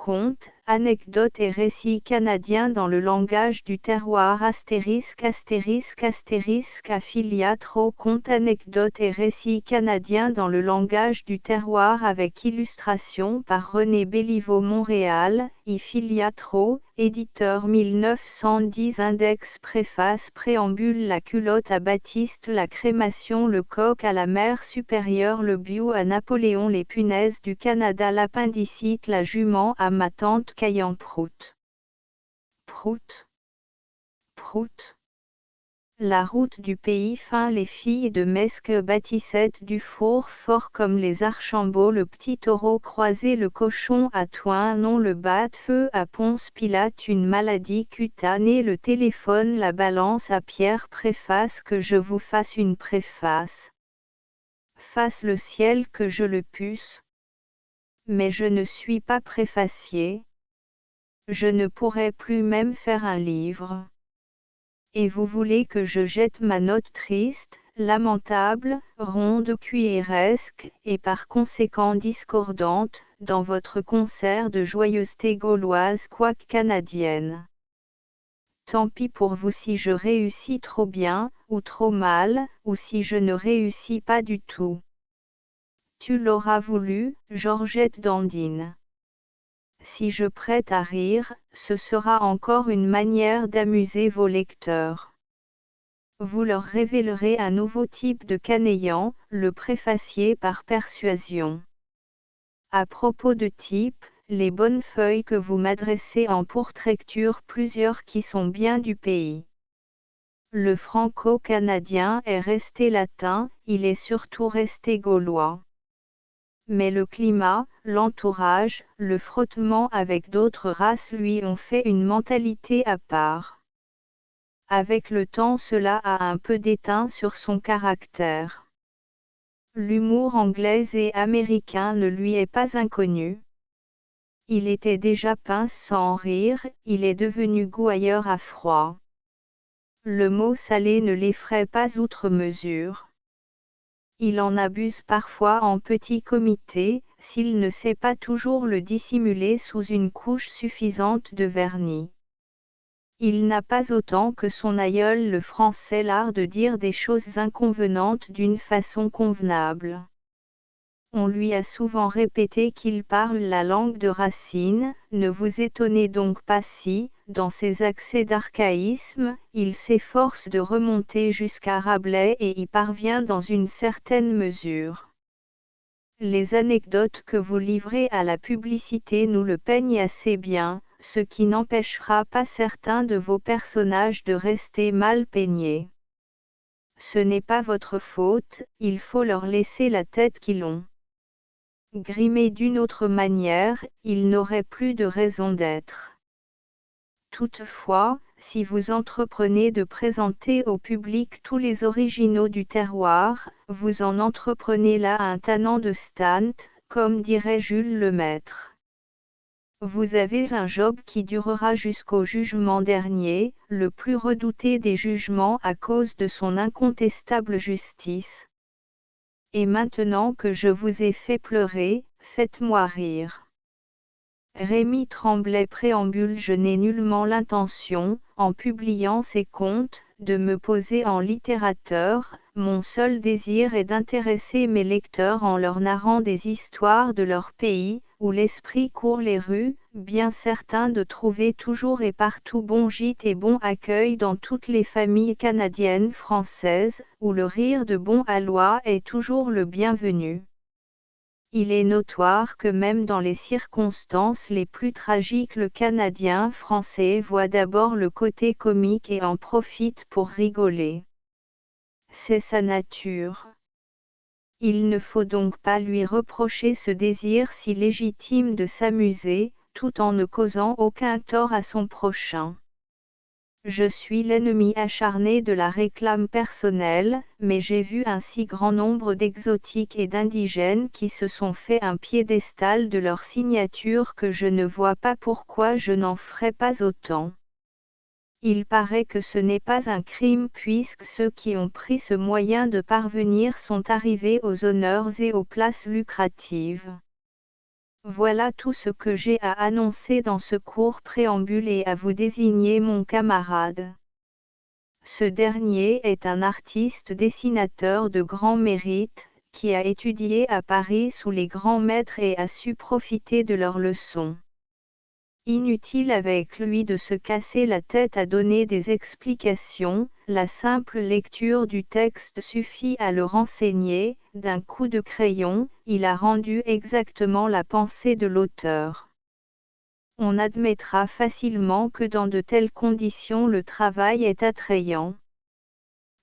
contes, anecdotes et récits canadiens dans le langage du terroir ***** affiliate au contes, anecdotes et récits canadiens dans le langage du terroir avec illustration par René Béliveau Montréal, affiliate au, éditeur 1910 Index préface préambule La culotte à Baptiste La crémation Le coq à la mer supérieure Le bio à Napoléon Les punaises du Canada L'appendicite La jument à ma tante Caillan Prout. Prout. Prout. La route du pays fin Les filles de Mesque bâtissette du four fort comme les Archambault Le petit taureau croisé Le cochon à Toin non Le bas-de-feu à Ponce Pilate Une maladie cutanée Le téléphone La balance à Pierre Préface que je vous fasse une préface. Fasse le ciel que je le pusse. Mais je ne suis pas préfacier. Je ne pourrais plus même faire un livre. Et vous voulez que je jette ma note triste, lamentable, ronde cuilleresque, et par conséquent discordante, dans votre concert de joyeuseté gauloise quoique canadienne. Tant pis pour vous si je réussis trop bien, ou trop mal, ou si je ne réussis pas du tout. Tu l'auras voulu, Georgette Dandine. Si je prête à rire, ce sera encore une manière d'amuser vos lecteurs. Vous leur révélerez un nouveau type de canaillant, le préfacier par persuasion. À propos de type, les bonnes feuilles que vous m'adressez en pourtrecture plusieurs qui sont bien du pays. Le franco-canadien est resté latin, il est surtout resté gaulois. Mais le climat, l'entourage, le frottement avec d'autres races lui ont fait une mentalité à part. Avec le temps cela a un peu déteint sur son caractère. L'humour anglais et américain ne lui est pas inconnu. Il était déjà pince sans rire, il est devenu gouailleur à froid. Le mot salé ne l'effraie pas outre mesure. Il en abuse parfois en petit comité, s'il ne sait pas toujours le dissimuler sous une couche suffisante de vernis. Il n'a pas autant que son aïeul le français l'art de dire des choses inconvenantes d'une façon convenable. On lui a souvent répété qu'il parle la langue de Racine, ne vous étonnez donc pas si, dans ses accès d'archaïsme, il s'efforce de remonter jusqu'à Rabelais et y parvient dans une certaine mesure. Les anecdotes que vous livrez à la publicité nous le peignent assez bien, ce qui n'empêchera pas certains de vos personnages de rester mal peignés. Ce n'est pas votre faute, il faut leur laisser la tête qu'ils ont. Grimés d'une autre manière, ils n'auraient plus de raison d'être. Toutefois, si vous entreprenez de présenter au public tous les originaux du terroir, vous en entreprenez là un tannant de stant, comme dirait Jules Lemaître. Vous avez un job qui durera jusqu'au jugement dernier, le plus redouté des jugements à cause de son incontestable justice. Et maintenant que je vous ai fait pleurer, faites-moi rire. Rémy Tremblay préambule Je n'ai nullement l'intention, en publiant ces contes, de me poser en littérateur, mon seul désir est d'intéresser mes lecteurs en leur narrant des histoires de leur pays, où l'esprit court les rues, bien certain de trouver toujours et partout bon gîte et bon accueil dans toutes les familles canadiennes françaises, où le rire de bon aloi est toujours le bienvenu. Il est notoire que même dans les circonstances les plus tragiques le Canadien français voit d'abord le côté comique et en profite pour rigoler. C'est sa nature. Il ne faut donc pas lui reprocher ce désir si légitime de s'amuser, tout en ne causant aucun tort à son prochain. Je suis l'ennemi acharné de la réclame personnelle, mais j'ai vu un si grand nombre d'exotiques et d'indigènes qui se sont fait un piédestal de leur signature que je ne vois pas pourquoi je n'en ferai pas autant. Il paraît que ce n'est pas un crime puisque ceux qui ont pris ce moyen de parvenir sont arrivés aux honneurs et aux places lucratives. Voilà tout ce que j'ai à annoncer dans ce court préambule et à vous désigner mon camarade. Ce dernier est un artiste dessinateur de grand mérite, qui a étudié à Paris sous les grands maîtres et a su profiter de leurs leçons. Inutile avec lui de se casser la tête à donner des explications, la simple lecture du texte suffit à le renseigner, d'un coup de crayon, il a rendu exactement la pensée de l'auteur. On admettra facilement que dans de telles conditions le travail est attrayant.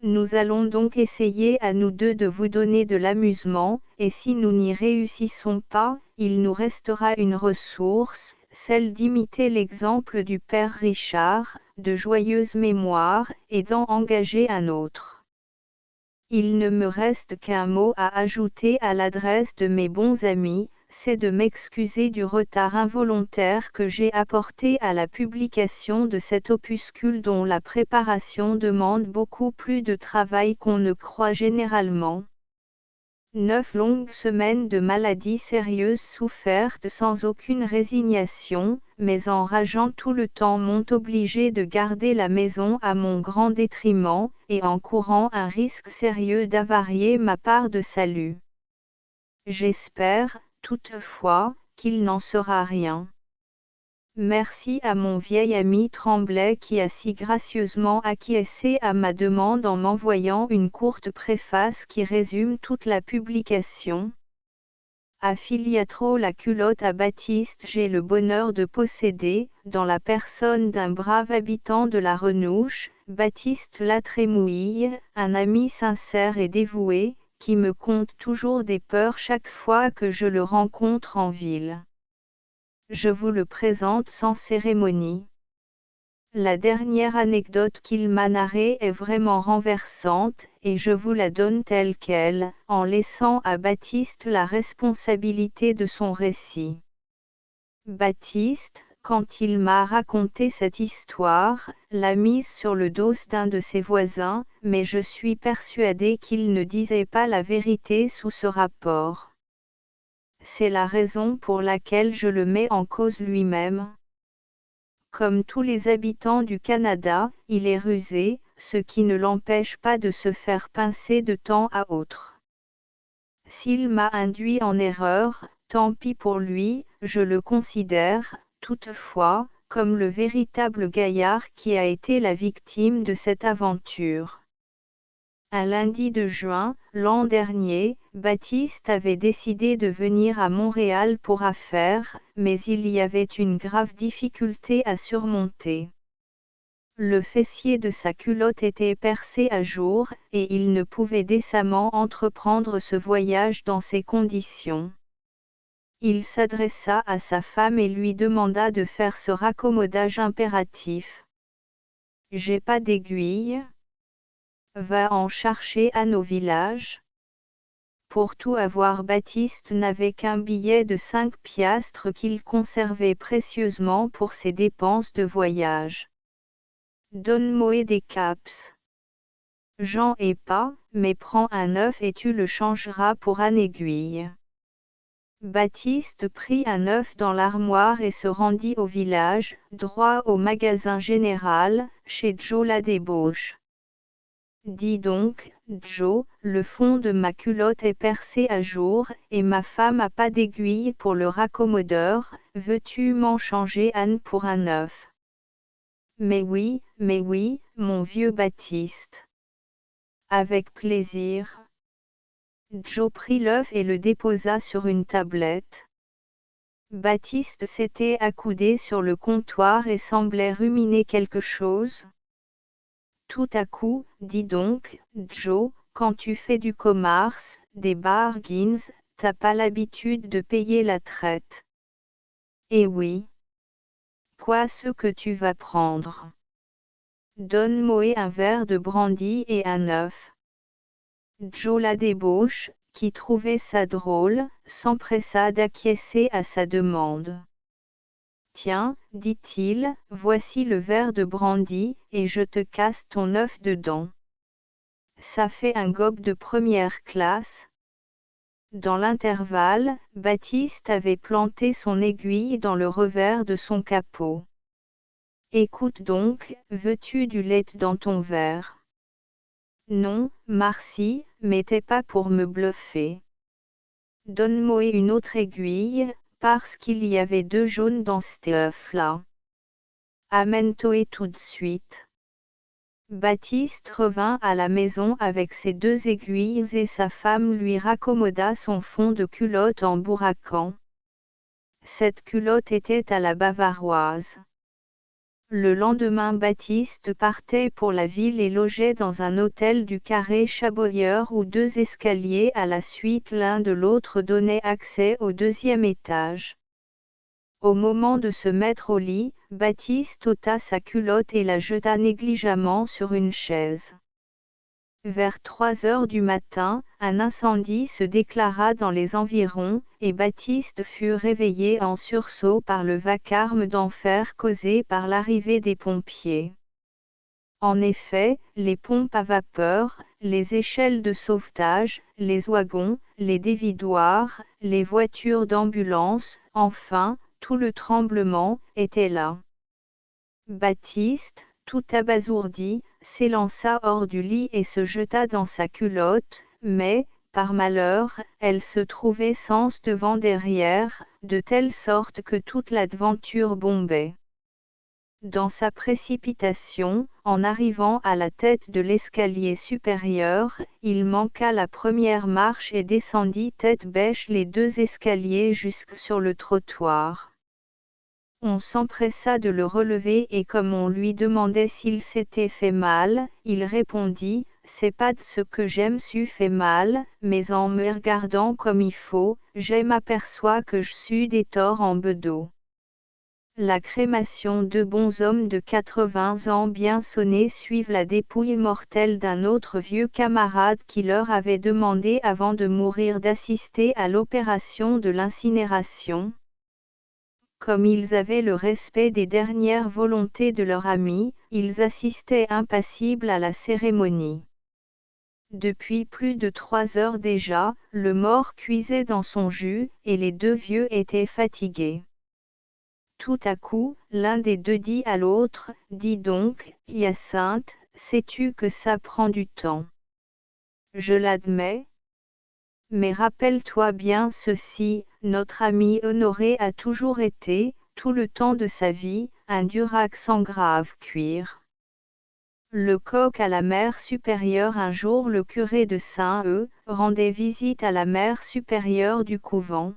Nous allons donc essayer à nous deux de vous donner de l'amusement, et si nous n'y réussissons pas, il nous restera une ressource, celle d'imiter l'exemple du père Richard, de joyeuse mémoire, et d'en engager un autre. Il ne me reste qu'un mot à ajouter à l'adresse de mes bons amis, c'est de m'excuser du retard involontaire que j'ai apporté à la publication de cet opuscule dont la préparation demande beaucoup plus de travail qu'on ne croit généralement. 9 longues semaines de maladie sérieuse soufferte sans aucune résignation, mais enrageant tout le temps m'ont obligé de garder la maison à mon grand détriment, et en courant un risque sérieux d'avarier ma part de salut. J'espère, toutefois, qu'il n'en sera rien. Merci à mon vieil ami Tremblay qui a si gracieusement acquiescé à ma demande en m'envoyant une courte préface qui résume toute la publication. Affiliatro la culotte à Baptiste, j'ai le bonheur de posséder, dans la personne d'un brave habitant de la Renouche, Baptiste la Trémouille, un ami sincère et dévoué, qui me conte toujours des peurs chaque fois que je le rencontre en ville. Je vous le présente sans cérémonie. La dernière anecdote qu'il m'a narrée est vraiment renversante, et je vous la donne telle qu'elle, en laissant à Baptiste la responsabilité de son récit. Baptiste, quand il m'a raconté cette histoire, l'a mise sur le dos d'un de ses voisins, mais je suis persuadé qu'il ne disait pas la vérité sous ce rapport. C'est la raison pour laquelle je le mets en cause lui-même. Comme tous les habitants du Canada, il est rusé, ce qui ne l'empêche pas de se faire pincer de temps à autre. S'il m'a induit en erreur, tant pis pour lui, je le considère, toutefois, comme le véritable gaillard qui a été la victime de cette aventure. Un lundi de juin, l'an dernier, Baptiste avait décidé de venir à Montréal pour affaires, mais il y avait une grave difficulté à surmonter. Le fessier de sa culotte était percé à jour, et il ne pouvait décemment entreprendre ce voyage dans ces conditions. Il s'adressa à sa femme et lui demanda de faire ce raccommodage impératif. « J'ai pas d'aiguille. Va en chercher à nos villages. » Pour tout avoir, Baptiste n'avait qu'un billet de 5 piastres qu'il conservait précieusement pour ses dépenses de voyage. Donne-moi des caps. J'en ai pas, mais prends un œuf et tu le changeras pour un aiguille. Baptiste prit un œuf dans l'armoire et se rendit au village, droit au magasin général, chez Joe la débauche. Dis donc, Joe, le fond de ma culotte est percé à jour, et ma femme a pas d'aiguille pour le raccommodeur, veux-tu m'en changer un pour un œuf? Mais oui, mon vieux Baptiste. Avec plaisir. Joe prit l'œuf et le déposa sur une tablette. Baptiste s'était accoudé sur le comptoir et semblait ruminer quelque chose. Tout à coup, dis donc, Joe, quand tu fais du commerce, des bargains, t'as pas l'habitude de payer la traite. Eh oui. Quoi ce que tu vas prendre? Donne-moi un verre de brandy et un œuf. Joe la débauche, qui trouvait ça drôle, s'empressa d'acquiescer à sa demande. Tiens, dit-il, voici le verre de brandy, et je te casse ton œuf dedans. Ça fait un gobe de première classe. Dans l'intervalle, Baptiste avait planté son aiguille dans le revers de son capot. Écoute donc, veux-tu du lait dans ton verre? Non, Marcy, mais t'es pas pour me bluffer. Donne-moi une autre aiguille, parce qu'il y avait 2 jaunes dans c'te œuf-là. Amène-toi tout de suite. Baptiste revint à la maison avec ses 2 aiguilles et sa femme lui raccommoda son fond de culotte en bourraquant. Cette culotte était à la bavaroise. Le lendemain Baptiste partait pour la ville et logeait dans un hôtel du carré Chaboilleur où 2 escaliers à la suite l'un de l'autre donnaient accès au 2e étage. Au moment de se mettre au lit, Baptiste ôta sa culotte et la jeta négligemment sur une chaise. Vers 3 heures du matin, un incendie se déclara dans les environs, et Baptiste fut réveillé en sursaut par le vacarme d'enfer causé par l'arrivée des pompiers. En effet, les pompes à vapeur, les échelles de sauvetage, les wagons, les dévidoirs, les voitures d'ambulance, enfin, tout le tremblement, était là. Baptiste, tout abasourdi, s'élança hors du lit et se jeta dans sa culotte, mais, par malheur, elle se trouvait sens devant derrière, de telle sorte que toute l'aventure bombait. Dans sa précipitation, en arrivant à la tête de l'escalier supérieur, il manqua la première marche et descendit tête bêche les 2 escaliers jusque sur le trottoir. On s'empressa de le relever et comme on lui demandait s'il s'était fait mal, il répondit, « C'est pas de ce que j'aime su fait mal, mais en me regardant comme il faut, j'ai m'aperçoit que je suis des torts en bedeau. » La crémation de bons hommes de 80 ans bien sonnés suivent la dépouille mortelle d'un autre vieux camarade qui leur avait demandé avant de mourir d'assister à l'opération de l'incinération. Comme ils avaient le respect des dernières volontés de leur ami, ils assistaient impassibles à la cérémonie. Depuis plus de 3 heures déjà, le mort cuisait dans son jus, et les 2 vieux étaient fatigués. Tout à coup, l'un des 2 dit à l'autre, « Dis donc, Hyacinthe, sais-tu que ça prend du temps? » « Je l'admets. Mais rappelle-toi bien ceci, notre ami Honoré a toujours été, tout le temps de sa vie, un durac sans grave cuir. Le coq à la mère supérieure. Un jour le curé de Saint-Eu rendait visite à la mère supérieure du couvent.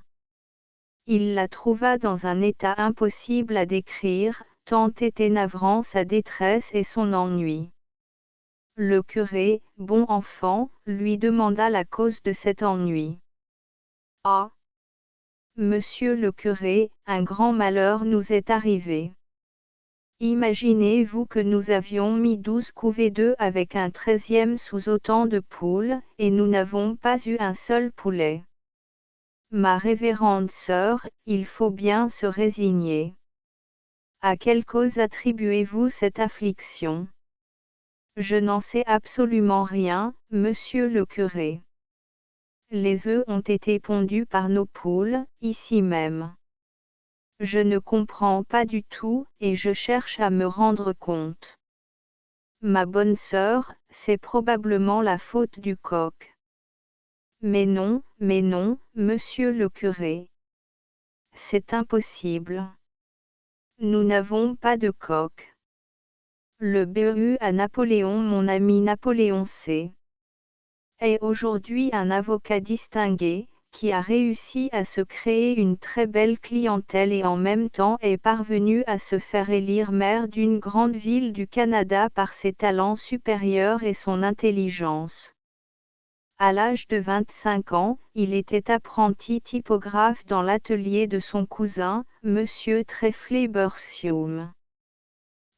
Il la trouva dans un état impossible à décrire, tant était navrant sa détresse et son ennui. Le curé, bon enfant, lui demanda la cause de cet ennui. « Ah! Monsieur le curé, un grand malheur nous est arrivé. Imaginez-vous que nous avions mis 12 couvées d'œufs avec un 13e sous autant de poules, et nous n'avons pas eu un seul poulet. Ma révérende sœur, il faut bien se résigner. À quelle cause attribuez-vous cette affliction? Je n'en sais absolument rien, monsieur le curé. Les œufs ont été pondus par nos poules, ici même. Je ne comprends pas du tout, et je cherche à me rendre compte. Ma bonne sœur, c'est probablement la faute du coq. Mais non, monsieur le curé. C'est impossible. Nous n'avons pas de coq. Le BU à Napoléon, mon ami Napoléon C. est aujourd'hui un avocat distingué, qui a réussi à se créer une très belle clientèle et en même temps est parvenu à se faire élire maire d'une grande ville du Canada par ses talents supérieurs et son intelligence. À l'âge de 25 ans, il était apprenti typographe dans l'atelier de son cousin, Monsieur Treflé-Bursium.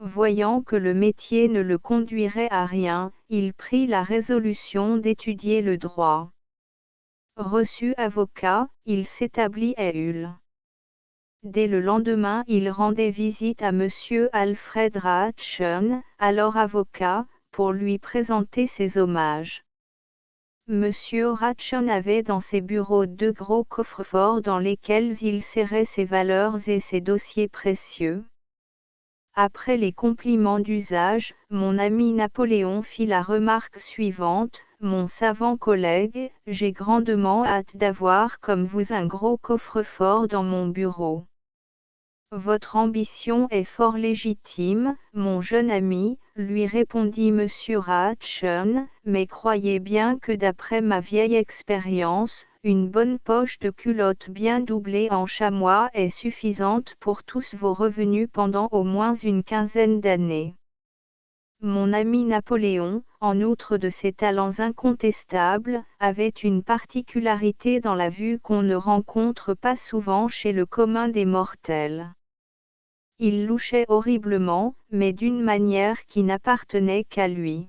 Voyant que le métier ne le conduirait à rien, il prit la résolution d'étudier le droit. Reçu avocat, il s'établit à Hull. Dès le lendemain, il rendait visite à Monsieur Alfred Raatchen, alors avocat, pour lui présenter ses hommages. Monsieur Ratchon avait dans ses bureaux 2 gros coffres-forts dans lesquels il serrait ses valeurs et ses dossiers précieux. Après les compliments d'usage, mon ami Napoléon fit la remarque suivante: mon savant collègue, j'ai grandement hâte d'avoir comme vous un gros coffre-fort dans mon bureau. Votre ambition est fort légitime, mon jeune ami, lui répondit Monsieur Ratchon, mais croyez bien que d'après ma vieille expérience, une bonne poche de culotte bien doublée en chamois est suffisante pour tous vos revenus pendant au moins une quinzaine d'années. Mon ami Napoléon, en outre de ses talents incontestables, avait une particularité dans la vue qu'on ne rencontre pas souvent chez le commun des mortels. Il louchait horriblement, mais d'une manière qui n'appartenait qu'à lui.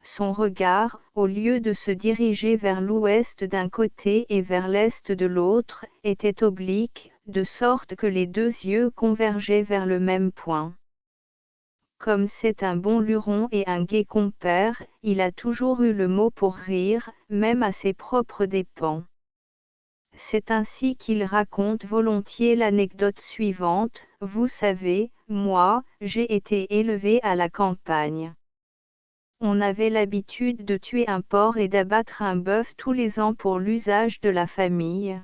Son regard, au lieu de se diriger vers l'ouest d'un côté et vers l'est de l'autre, était oblique, de sorte que les 2 yeux convergeaient vers le même point. Comme c'est un bon luron et un gai compère, il a toujours eu le mot pour rire, même à ses propres dépens. C'est ainsi qu'il raconte volontiers l'anecdote suivante: vous savez, moi, j'ai été élevé à la campagne. On avait l'habitude de tuer un porc et d'abattre un bœuf tous les ans pour l'usage de la famille.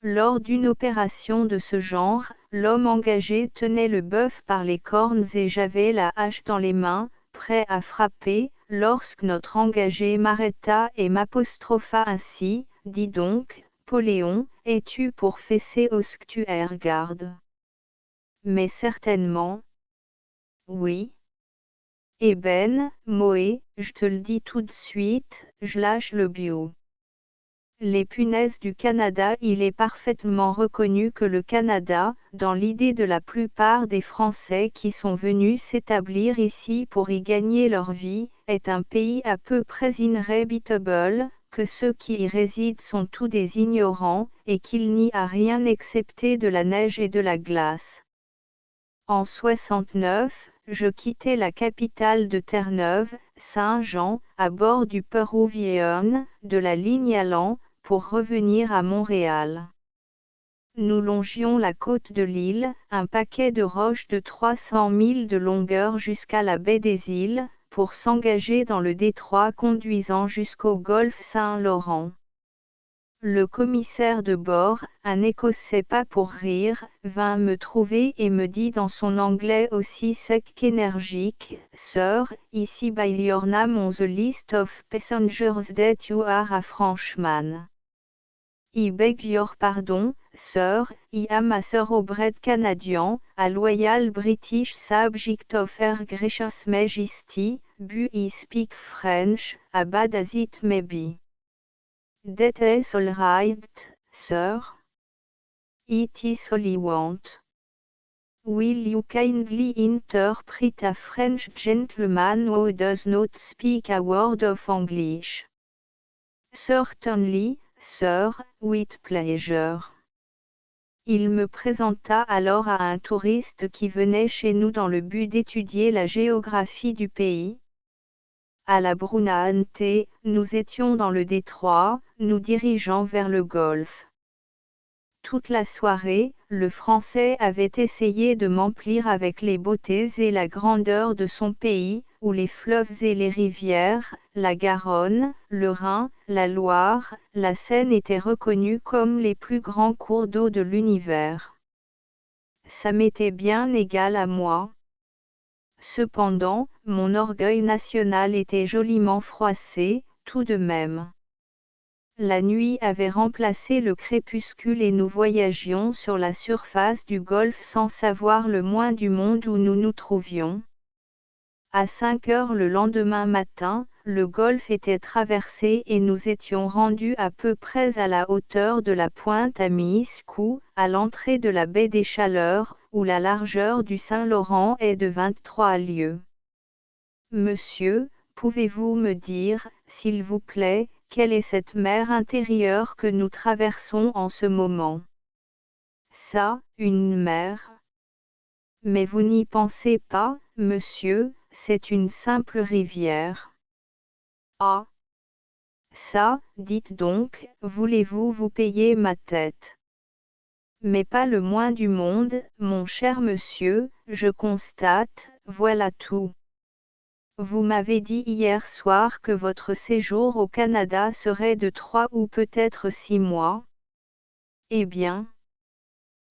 Lors d'une opération de ce genre, l'homme engagé tenait le bœuf par les cornes et j'avais la hache dans les mains, prêt à frapper, lorsque notre engagé m'arrêta et m'apostropha ainsi: dis donc, Poléon, es-tu pour fesser au Stuergarde? Mais certainement. Oui. Eh ben, Moé, je te le dis tout de suite, je lâche le bio. Les punaises du Canada. Il est parfaitement reconnu que le Canada, dans l'idée de la plupart des Français qui sont venus s'établir ici pour y gagner leur vie, est un pays à peu près inhabitable, que ceux qui y résident sont tous des ignorants, et qu'il n'y a rien excepté de la neige et de la glace. En 69, je quittai la capitale de Terre-Neuve, Saint-Jean, à bord du Peruvian, de la ligne Allan, pour revenir à Montréal. Nous longions la côte de l'île, un paquet de roches de 300 milles de longueur jusqu'à la baie des îles, pour s'engager dans le détroit conduisant jusqu'au golfe Saint-Laurent. Le commissaire de bord, un Écossais pas pour rire, vint me trouver et me dit dans son anglais aussi sec qu'énergique: Sir, ici by your name on the list of passengers that you are a Frenchman. I beg your pardon, sir, I am a thoroughbred Canadian, a loyal British subject of Her Gracious Majesty, but I speak French, as bad as it may be. That is all right, sir. It is all I want. Will you kindly interpret a French gentleman who does not speak a word of English? Certainly, sir, with pleasure. Il me présenta alors à un touriste qui venait chez nous dans le but d'étudier la géographie du pays. À la Brunante, nous étions dans le détroit, nous dirigeant vers le golfe. Toute la soirée, le Français avait essayé de m'emplir avec les beautés et la grandeur de son pays, où les fleuves et les rivières, la Garonne, le Rhin, la Loire, la Seine étaient reconnus comme les plus grands cours d'eau de l'univers. Ça m'était bien égal à moi. Cependant, mon orgueil national était joliment froissé, tout de même. La nuit avait remplacé le crépuscule et nous voyagions sur la surface du golfe sans savoir le moins du monde où nous nous trouvions. À 5 heures le lendemain matin, le golfe était traversé et nous étions rendus à peu près à la hauteur de la pointe à Miiscou, à l'entrée de la baie des Chaleurs, où la largeur du Saint-Laurent est de 23 lieues. Monsieur, pouvez-vous me dire, s'il vous plaît, quelle est cette mer intérieure que nous traversons en ce moment? Ça, une mer? Mais vous n'y pensez pas, monsieur, c'est une simple rivière. Ah! Ça, dites donc, voulez-vous vous payer ma tête? Mais pas le moins du monde, mon cher monsieur, je constate, voilà tout. Vous m'avez dit hier soir que votre séjour au Canada serait de 3 ou peut-être 6 mois. Eh bien,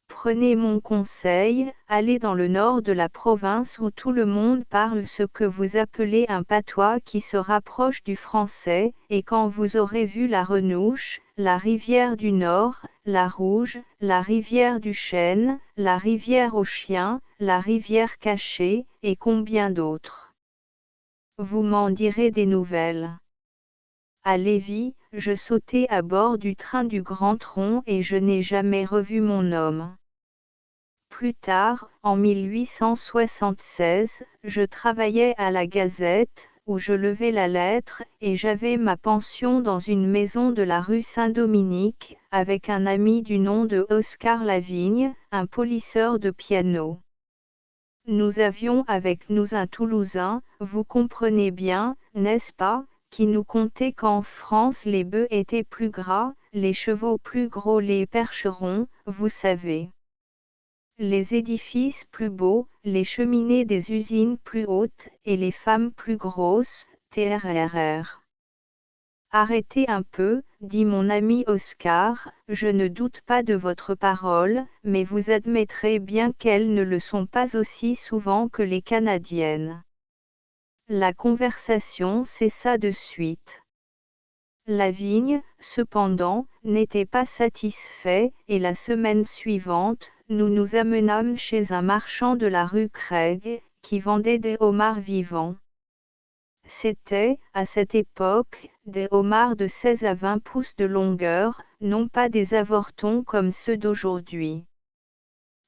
prenez mon conseil, allez dans le nord de la province où tout le monde parle ce que vous appelez un patois qui se rapproche du français, et quand vous aurez vu la Renouche, la rivière du Nord, la Rouge, la rivière du Chêne, la rivière aux chiens, la rivière cachée, et combien d'autres. Vous m'en direz des nouvelles. À Lévis, je sautai à bord du train du Grand Tronc et je n'ai jamais revu mon homme. Plus tard, en 1876, je travaillais à la Gazette, où je levais la lettre, et j'avais ma pension dans une maison de la rue Saint-Dominique, avec un ami du nom de Oscar Lavigne, un polisseur de piano. Nous avions avec nous un Toulousain, vous comprenez bien, n'est-ce pas, qui nous contait qu'en France les bœufs étaient plus gras, les chevaux plus gros, les percherons, vous savez. Les édifices plus beaux, les cheminées des usines plus hautes, et les femmes plus grosses, trrr. Arrêtez un peu, dit mon ami Oscar, je ne doute pas de votre parole, mais vous admettrez bien qu'elles ne le sont pas aussi souvent que les Canadiennes. La conversation cessa de suite. Lavigne, cependant, n'était pas satisfait, et la semaine suivante, nous nous amenâmes chez un marchand de la rue Craig, qui vendait des homards vivants. C'étaient, à cette époque, des homards de 16 à 20 pouces de longueur, non pas des avortons comme ceux d'aujourd'hui.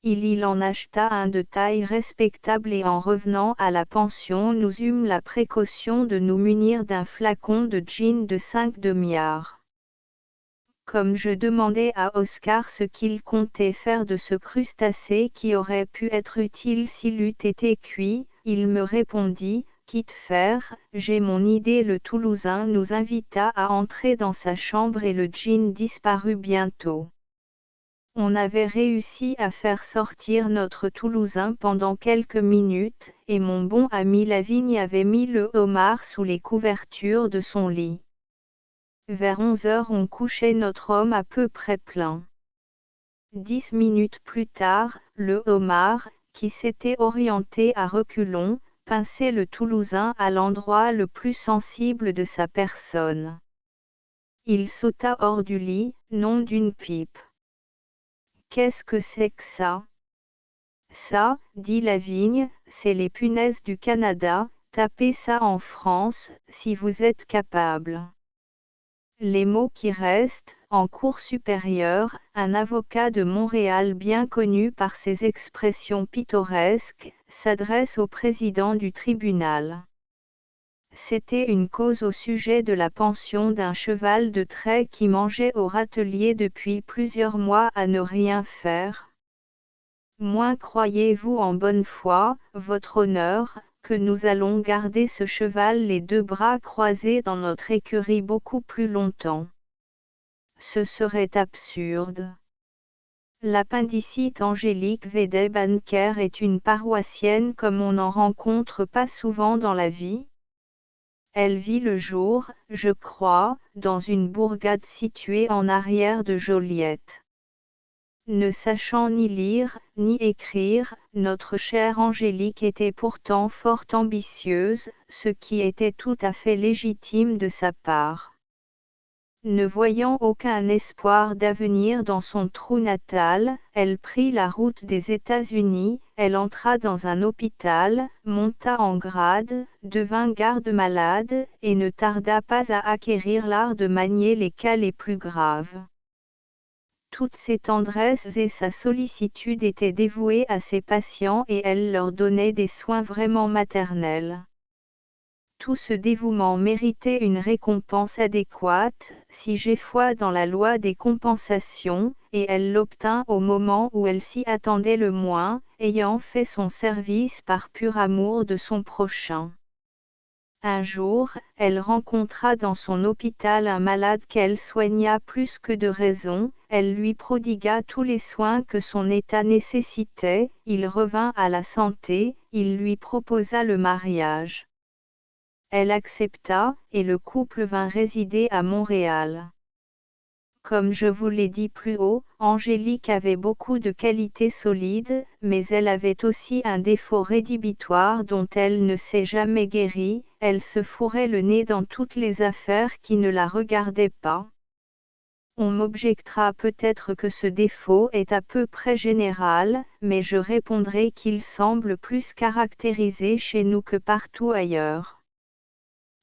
Il en acheta un de taille respectable et en revenant à la pension nous eûmes la précaution de nous munir d'un flacon de gin de 5 demi-arts. Comme je demandai à Oscar ce qu'il comptait faire de ce crustacé qui aurait pu être utile s'il eût été cuit, il me répondit, quitte faire, j'ai mon idée. Le Toulousain nous invita à entrer dans sa chambre et le gin disparut bientôt. On avait réussi à faire sortir notre Toulousain pendant quelques minutes, et mon bon ami Lavigne avait mis le homard sous les couvertures de son lit. Vers 11 heures on couchait notre homme à peu près plein. 10 minutes plus tard, le homard, qui s'était orienté à reculons, pinçait le Toulousain à l'endroit le plus sensible de sa personne. Il sauta hors du lit, non d'une pipe. Qu'est-ce que c'est que ça? Ça, dit Lavigne, c'est les punaises du Canada, tapez ça en France, si vous êtes capable. Les mots qui restent, en cour supérieure, un avocat de Montréal bien connu par ses expressions pittoresques, s'adresse au président du tribunal. C'était une cause au sujet de la pension d'un cheval de trait qui mangeait au râtelier depuis plusieurs mois à ne rien faire. Moins croyez-vous en bonne foi, votre honneur, que nous allons garder ce cheval les deux bras croisés dans notre écurie beaucoup plus longtemps. Ce serait absurde. L'appendicite Angélique Védet-Banker est une paroissienne comme on n'en rencontre pas souvent dans la vie. Elle vit le jour, je crois, dans une bourgade située en arrière de Joliette. Ne sachant ni lire, ni écrire, notre chère Angélique était pourtant fort ambitieuse, ce qui était tout à fait légitime de sa part. Ne voyant aucun espoir d'avenir dans son trou natal, elle prit la route des États-Unis, elle entra dans un hôpital, monta en grade, devint garde-malade, et ne tarda pas à acquérir l'art de manier les cas les plus graves. Toutes ses tendresses et sa sollicitude étaient dévouées à ses patients et elle leur donnait des soins vraiment maternels. Tout ce dévouement méritait une récompense adéquate, si j'ai foi dans la loi des compensations, et elle l'obtint au moment où elle s'y attendait le moins, ayant fait son service par pur amour de son prochain. Un jour, elle rencontra dans son hôpital un malade qu'elle soigna plus que de raison, elle lui prodigua tous les soins que son état nécessitait, il revint à la santé, il lui proposa le mariage. Elle accepta, et le couple vint résider à Montréal. Comme je vous l'ai dit plus haut, Angélique avait beaucoup de qualités solides, mais elle avait aussi un défaut rédhibitoire dont elle ne s'est jamais guérie, elle se fourrait le nez dans toutes les affaires qui ne la regardaient pas. On m'objectera peut-être que ce défaut est à peu près général, mais je répondrai qu'il semble plus caractérisé chez nous que partout ailleurs.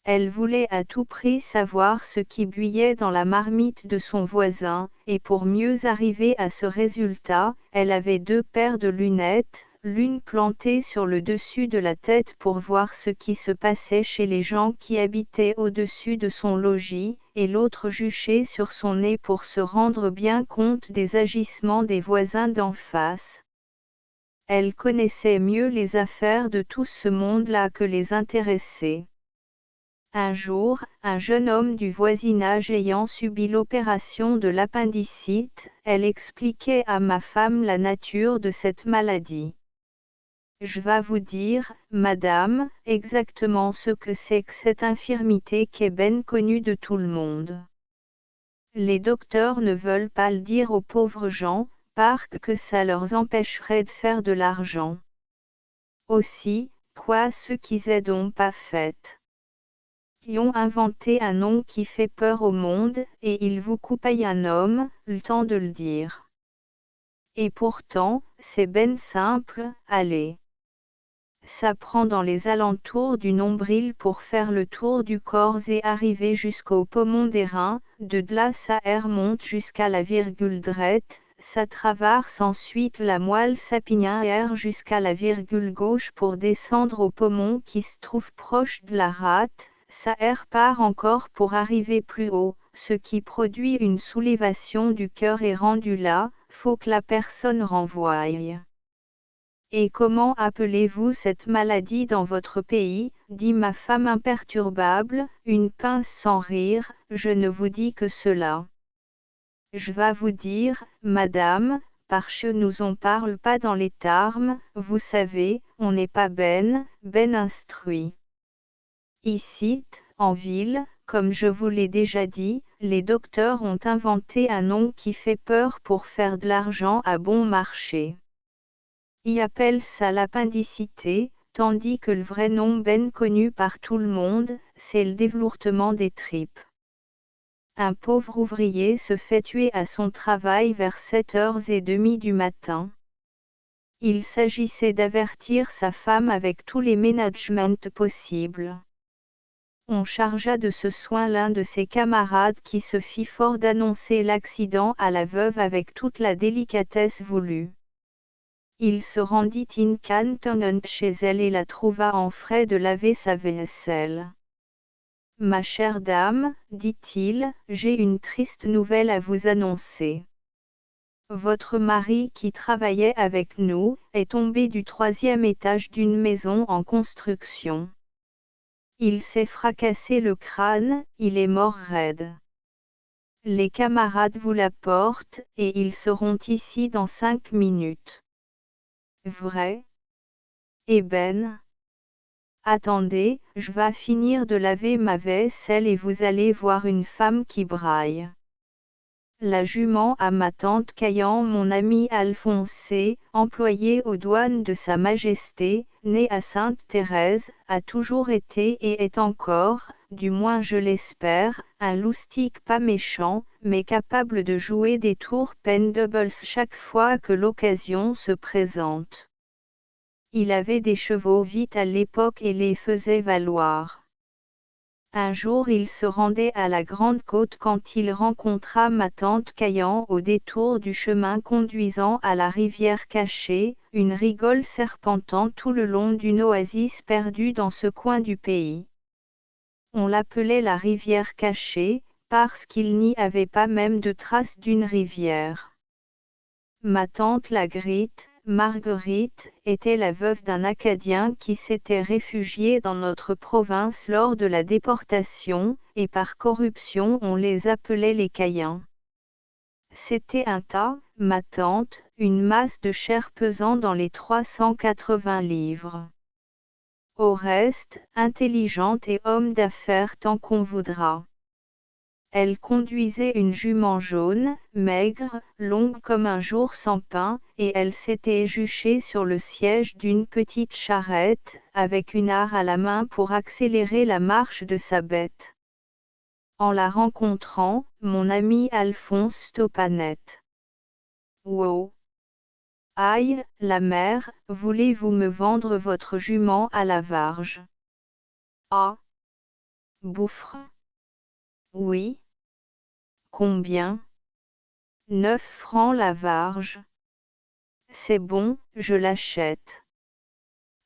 Elle voulait à tout prix savoir ce qui bouillait dans la marmite de son voisin, et pour mieux arriver à ce résultat, elle avait 2 paires de lunettes, l'une plantée sur le dessus de la tête pour voir ce qui se passait chez les gens qui habitaient au-dessus de son logis, et l'autre juchée sur son nez pour se rendre bien compte des agissements des voisins d'en face. Elle connaissait mieux les affaires de tout ce monde-là que les intéressés. Un jour, un jeune homme du voisinage ayant subi l'opération de l'appendicite, elle expliquait à ma femme la nature de cette maladie. Je vais vous dire, madame, exactement ce que c'est que cette infirmité qui est bien connue de tout le monde. Les docteurs ne veulent pas le dire aux pauvres gens, parce que ça leur empêcherait de faire de l'argent. Aussi, quoi ceux qui n'ont pas fait. Ils ont inventé un nom qui fait peur au monde, et il vous coupaille un homme, le temps de le dire. Et pourtant, c'est ben simple, allez. Ça prend dans les alentours du nombril pour faire le tour du corps et arriver jusqu'au poumon des reins, de là ça remonte jusqu'à la virgule droite, ça traverse ensuite la moelle sapinière jusqu'à la virgule gauche pour descendre au poumon qui se trouve proche de la rate, ça part encore pour arriver plus haut, ce qui produit une soulèvation du cœur et rendu là, faut que la personne renvoie. Et comment appelez-vous cette maladie dans votre pays, dit ma femme imperturbable, une pince sans rire, je ne vous dis que cela. Je vais vous dire, madame, parce que nous on parle pas dans les termes, vous savez, on n'est pas ben instruit. Ici, en ville, comme je vous l'ai déjà dit, les docteurs ont inventé un nom qui fait peur pour faire de l'argent à bon marché. Ils appellent ça l'appendicité, tandis que le vrai nom ben connu par tout le monde, c'est le dévelourtement des tripes. Un pauvre ouvrier se fait tuer à son travail vers 7h30 du matin. Il s'agissait d'avertir sa femme avec tous les managements possibles. On chargea de ce soin l'un de ses camarades qui se fit fort d'annoncer l'accident à la veuve avec toute la délicatesse voulue. Il se rendit incantonnement chez elle et la trouva en frais de laver sa vaisselle. « Ma chère dame, dit-il, j'ai une triste nouvelle à vous annoncer. Votre mari qui travaillait avec nous, est tombé du 3e étage d'une maison en construction. Il s'est fracassé le crâne, il est mort raide. Les camarades vous l'apportent, et ils seront ici dans 5 minutes. Vrai? Eh ben. Attendez, je vais finir de laver ma vaisselle et vous allez voir une femme qui braille. La jument à ma tante Caillan, mon ami Alphonse, employé aux douanes de Sa Majesté, né à Sainte-Thérèse, a toujours été et est encore, du moins je l'espère, un loustic pas méchant, mais capable de jouer des tours pendables chaque fois que l'occasion se présente. Il avait des chevaux vite à l'époque et les faisait valoir. Un jour il se rendait à la Grande Côte quand il rencontra ma tante Caillan au détour du chemin conduisant à la rivière cachée, une rigole serpentant tout le long d'une oasis perdue dans ce coin du pays. On l'appelait la rivière cachée, parce qu'il n'y avait pas même de trace d'une rivière. Ma tante Lagritte, Marguerite, était la veuve d'un Acadien qui s'était réfugié dans notre province lors de la déportation, et par corruption on les appelait les Caïens. C'était un tas, ma tante, une masse de chair pesant dans les 380 livres. Au reste, intelligente et homme d'affaires tant qu'on voudra. Elle conduisait une jument jaune, maigre, longue comme un jour sans pain, et elle s'était juchée sur le siège d'une petite charrette, avec une arre à la main pour accélérer la marche de sa bête. En la rencontrant, mon ami Alphonse stoppa net. Wow! Aïe, la mère, voulez-vous me vendre votre jument à la varge? Ah! Bouffre? Oui. Combien? 9 francs la varge. C'est bon, je l'achète.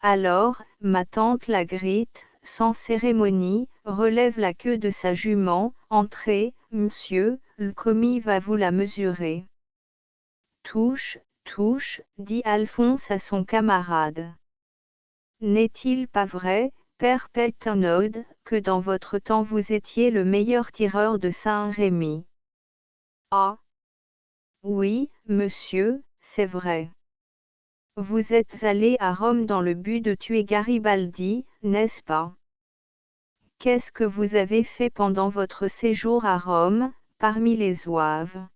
Alors, ma tante Lagrite, sans cérémonie, relève la queue de sa jument. Entrez, monsieur, le commis va vous la mesurer. Touche, touche, dit Alphonse à son camarade. N'est-il pas vrai, père Pétonode, que dans votre temps vous étiez le meilleur tireur de Saint-Rémy? Ah! Oui, monsieur, c'est vrai. Vous êtes allé à Rome dans le but de tuer Garibaldi, n'est-ce pas? Qu'est-ce que vous avez fait pendant votre séjour à Rome, parmi les Zouaves?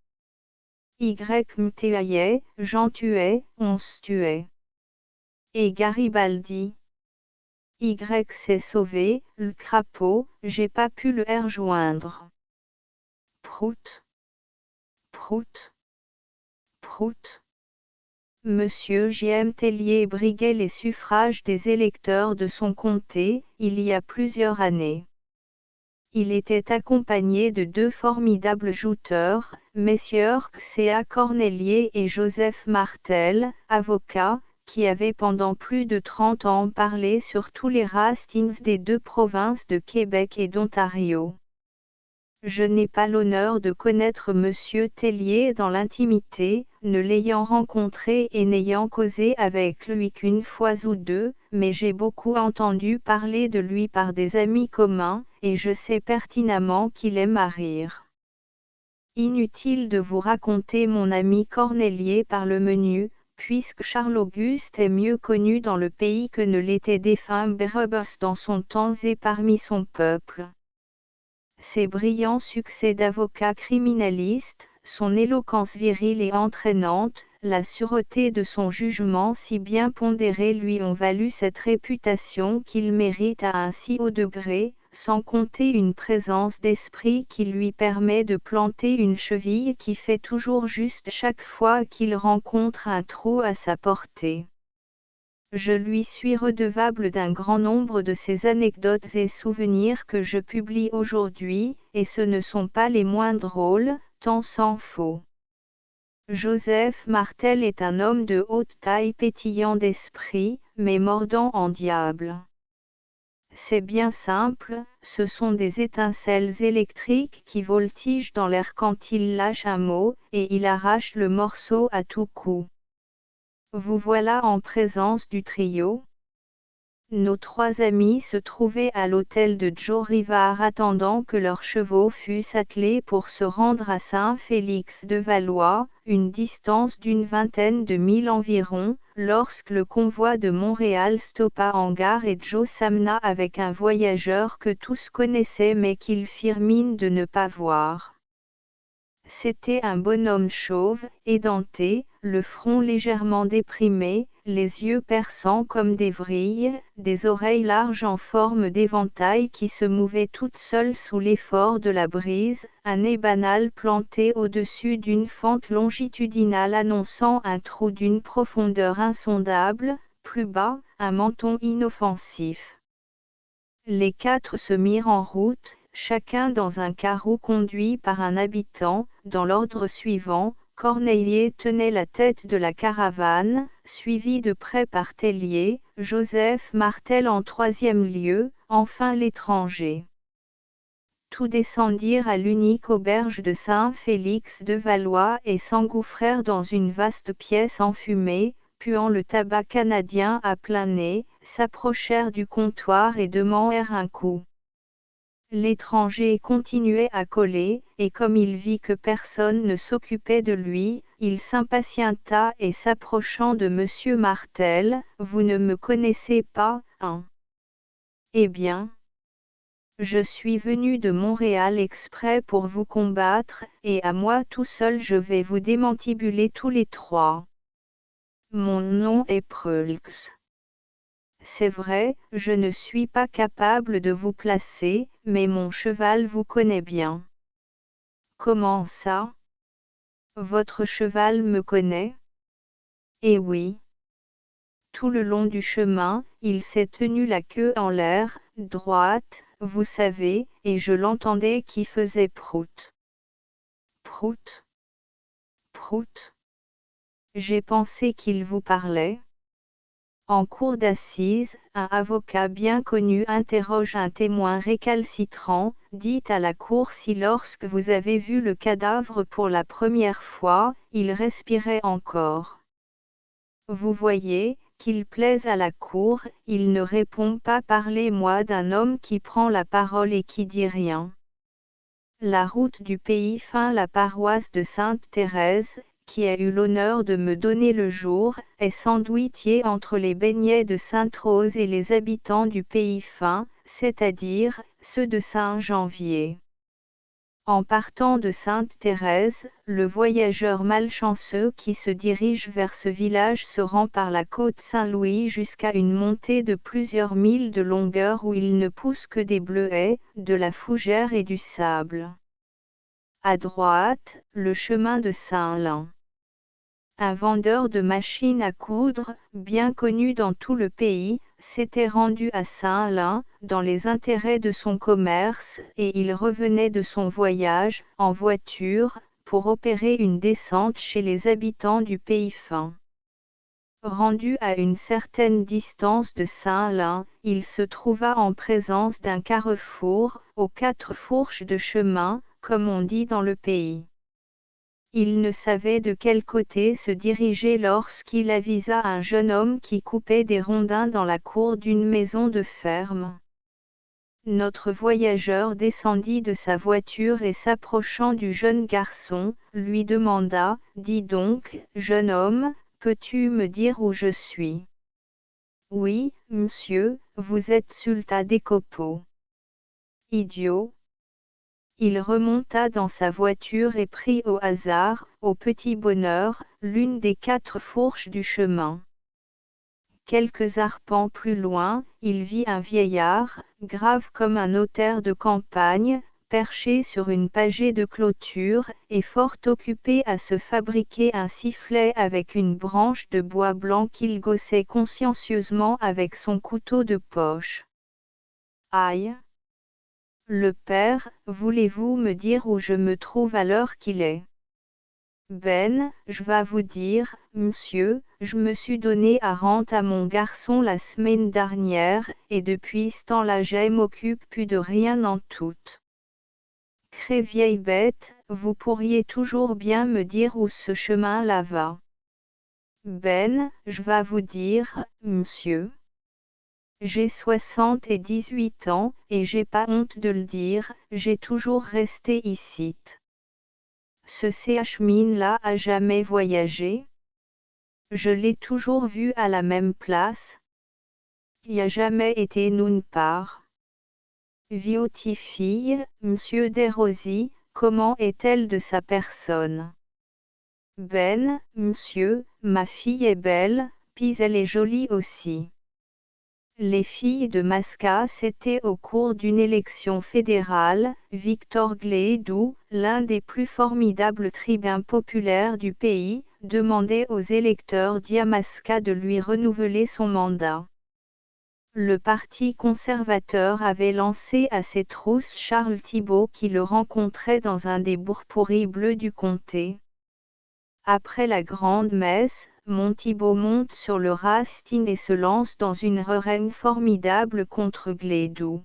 Y me taillaient, j'en tuais, on se tuait. Et Garibaldi? Y s'est sauvé, le crapaud, j'ai pas pu le rejoindre. Prout. Prout. Prout. Monsieur J.M. Tellier briguait les suffrages des électeurs de son comté, il y a plusieurs années. Il était accompagné de 2 formidables jouteurs, messieurs Xéa Cornelier et Joseph Martel, avocats, qui avaient pendant plus de 30 ans parlé sur tous les rastings des 2 provinces de Québec et d'Ontario. Je n'ai pas l'honneur de connaître Monsieur Tellier dans l'intimité, ne l'ayant rencontré et n'ayant causé avec lui qu'une fois ou deux, mais j'ai beaucoup entendu parler de lui par des amis communs, et je sais pertinemment qu'il aime à rire. Inutile de vous raconter mon ami Cornelier par le menu, puisque Charles-Auguste est mieux connu dans le pays que ne l'était défunt Bérébas dans son temps et parmi son peuple. Ses brillants succès d'avocat criminaliste, son éloquence virile et entraînante, la sûreté de son jugement si bien pondéré lui ont valu cette réputation qu'il mérite à un si haut degré, sans compter une présence d'esprit qui lui permet de planter une cheville qui fait toujours juste chaque fois qu'il rencontre un trou à sa portée. Je lui suis redevable d'un grand nombre de ces anecdotes et souvenirs que je publie aujourd'hui, et ce ne sont pas les moins drôles, tant s'en faut. Joseph Martel est un homme de haute taille pétillant d'esprit, mais mordant en diable. C'est bien simple, ce sont des étincelles électriques qui voltigent dans l'air quand il lâche un mot, et il arrache le morceau à tout coup. Vous voilà en présence du trio. Nos 3 amis se trouvaient à l'hôtel de Joe Rivard attendant que leurs chevaux fussent attelés pour se rendre à Saint-Félix-de-Valois, une distance d'une 20aine de milles environ, lorsque le convoi de Montréal stoppa en gare et Joe s'amena avec un voyageur que tous connaissaient mais qu'ils firent mine de ne pas voir. C'était un bonhomme chauve, édenté, le front légèrement déprimé, les yeux perçants comme des vrilles, des oreilles larges en forme d'éventail qui se mouvaient toutes seules sous l'effort de la brise, un nez banal planté au-dessus d'une fente longitudinale annonçant un trou d'une profondeur insondable, plus bas, un menton inoffensif. Les 4 se mirent en route, chacun dans un carreau conduit par un habitant, dans l'ordre suivant. Corneille tenait la tête de la caravane, suivi de près par Tellier, Joseph Martel en 3e lieu, enfin l'étranger. Tous descendirent à l'unique auberge de Saint-Félix-de-Valois et s'engouffrèrent dans une vaste pièce enfumée, puant le tabac canadien à plein nez, s'approchèrent du comptoir et demandèrent un coup. L'étranger continuait à coller, et comme il vit que personne ne s'occupait de lui, il s'impatienta et s'approchant de Monsieur Martel, « Vous ne me connaissez pas, hein? Eh bien, je suis venu de Montréal exprès pour vous combattre, et à moi tout seul je vais vous démantibuler tous les trois. Mon nom est Preux. C'est vrai, je ne suis pas capable de vous placer, mais mon cheval vous connaît bien. » Comment ça? Votre cheval me connaît? Eh oui. Tout le long du chemin, il s'est tenu la queue en l'air, droite, vous savez, et je l'entendais qui faisait prout. Prout. Prout. J'ai pensé qu'il vous parlait. En cour d'assises, un avocat bien connu interroge un témoin récalcitrant, dit à la cour si lorsque vous avez vu le cadavre pour la première fois, il respirait encore. Vous voyez, qu'il plaise à la cour, il ne répond pas. Parlez-moi d'un homme qui prend la parole et qui dit rien. La route du pays fin. La paroisse de Sainte-Thérèse, qui a eu l'honneur de me donner le jour, est sandwichée entre les beignets de Sainte-Rose et les habitants du pays fin, c'est-à-dire, ceux de Saint-Janvier. En partant de Sainte-Thérèse, le voyageur malchanceux qui se dirige vers ce village se rend par la côte Saint-Louis jusqu'à une montée de plusieurs milles de longueur où il ne pousse que des bleuets, de la fougère et du sable. À droite, le chemin de Saint-Lin. Un vendeur de machines à coudre, bien connu dans tout le pays, s'était rendu à Saint-Lin, dans les intérêts de son commerce, et il revenait de son voyage, en voiture, pour opérer une descente chez les habitants du pays fin. Rendu à une certaine distance de Saint-Lin, il se trouva en présence d'un carrefour, aux 4 fourches de chemin, comme on dit dans le pays. Il ne savait de quel côté se diriger lorsqu'il avisa un jeune homme qui coupait des rondins dans la cour d'une maison de ferme. Notre voyageur descendit de sa voiture et s'approchant du jeune garçon, lui demanda, « Dis donc, jeune homme, peux-tu me dire où je suis? » « Oui, monsieur, vous êtes sultan des copeaux. » « Idiot !» Il remonta dans sa voiture et prit au hasard, au petit bonheur, l'une des 4 fourches du chemin. Quelques arpents plus loin, il vit un vieillard, grave comme un notaire de campagne, perché sur une pagée de clôture, et fort occupé à se fabriquer un sifflet avec une branche de bois blanc qu'il gossait consciencieusement avec son couteau de poche. Aïe! Le père, voulez-vous me dire où je me trouve à l'heure qu'il est? Ben, je vas vous dire, monsieur, je me suis donné à rente à mon garçon la semaine dernière, et depuis ce temps-là je m'occupe plus de rien en tout. Cré vieille bête, vous pourriez toujours bien me dire où ce chemin-là va. Ben, je vas vous dire, monsieur. J'ai 78 ans, et j'ai pas honte de le dire, j'ai toujours resté ici. Ce CH-Mine-là a jamais voyagé? Je l'ai toujours vu à la même place. Y a jamais été nulle part. Vioti fille, monsieur Desrosiers, comment est-elle de sa personne? Ben, monsieur, ma fille est belle, puis elle est jolie aussi. Les filles de Masca s'étaient au cours d'une élection fédérale, Victor Glédou, l'un des plus formidables tribuns populaires du pays, demandait aux électeurs d'Yamaska de lui renouveler son mandat. Le Parti conservateur avait lancé à ses trousses Charles Thibault qui le rencontrait dans un des bourgs pourris bleus du comté. Après la grande messe, Thibault monte sur le rasting et se lance dans une rengaine formidable contre Glédou.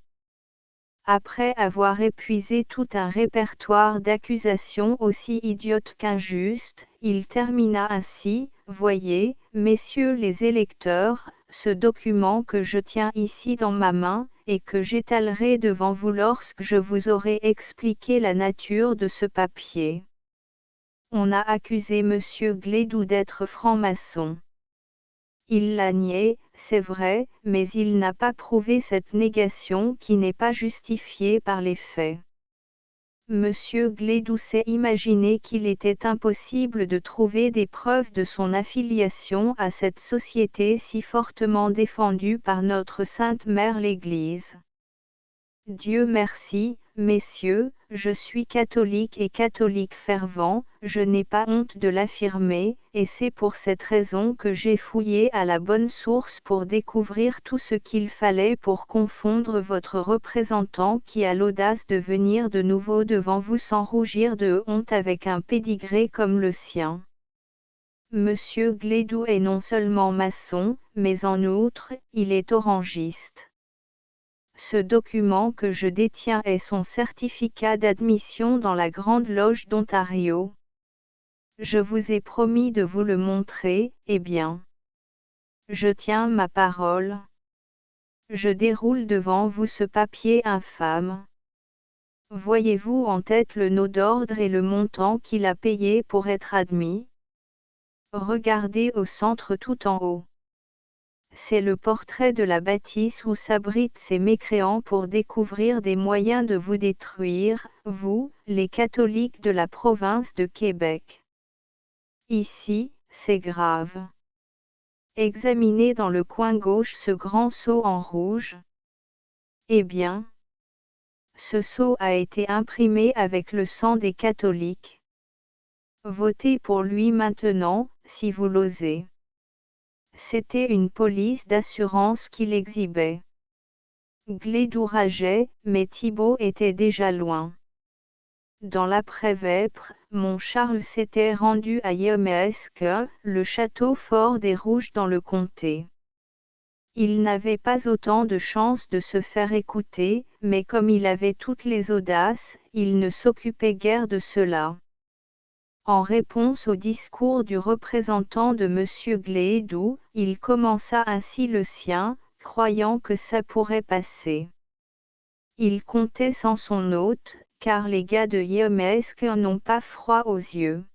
Après avoir épuisé tout un répertoire d'accusations aussi idiotes qu'injustes, il termina ainsi, « Voyez, messieurs les électeurs, ce document que je tiens ici dans ma main, et que j'étalerai devant vous lorsque je vous aurai expliqué la nature de ce papier. On a accusé monsieur Glédou d'être franc-maçon. Il l'a nié, c'est vrai, mais il n'a pas prouvé cette négation qui n'est pas justifiée par les faits. Monsieur Glédou s'est imaginé qu'il était impossible de trouver des preuves de son affiliation à cette société si fortement défendue par notre Sainte Mère l'Église. Dieu merci, messieurs, je suis catholique et catholique fervent, je n'ai pas honte de l'affirmer, et c'est pour cette raison que j'ai fouillé à la bonne source pour découvrir tout ce qu'il fallait pour confondre votre représentant qui a l'audace de venir de nouveau devant vous sans rougir de honte avec un pédigré comme le sien. Monsieur Glédou est non seulement maçon, mais en outre, il est orangiste. Ce document que je détiens est son certificat d'admission dans la Grande Loge d'Ontario. Je vous ai promis de vous le montrer, eh bien. Je tiens ma parole. Je déroule devant vous ce papier infâme. Voyez-vous en tête le nom d'ordre et le montant qu'il a payé pour être admis? Regardez au centre tout en haut. C'est le portrait de la bâtisse où s'abritent ces mécréants pour découvrir des moyens de vous détruire, vous, les catholiques de la province de Québec. Ici, c'est grave. Examinez dans le coin gauche ce grand sceau en rouge. Eh bien, ce sceau a été imprimé avec le sang des catholiques. Votez pour lui maintenant, si vous l'osez. C'était une police d'assurance qu'il exhibait. Glédou rageait, mais Thibault était déjà loin. Dans l'après-vêpres, mon Charles s'était rendu à Yemaesque, le château fort des Rouges dans le comté. Il n'avait pas autant de chance de se faire écouter, mais comme il avait toutes les audaces, il ne s'occupait guère de cela. En réponse au discours du représentant de M. Glédou, il commença ainsi le sien, croyant que ça pourrait passer. Il comptait sans son hôte, car les gars de Yemaesque n'ont pas froid aux yeux.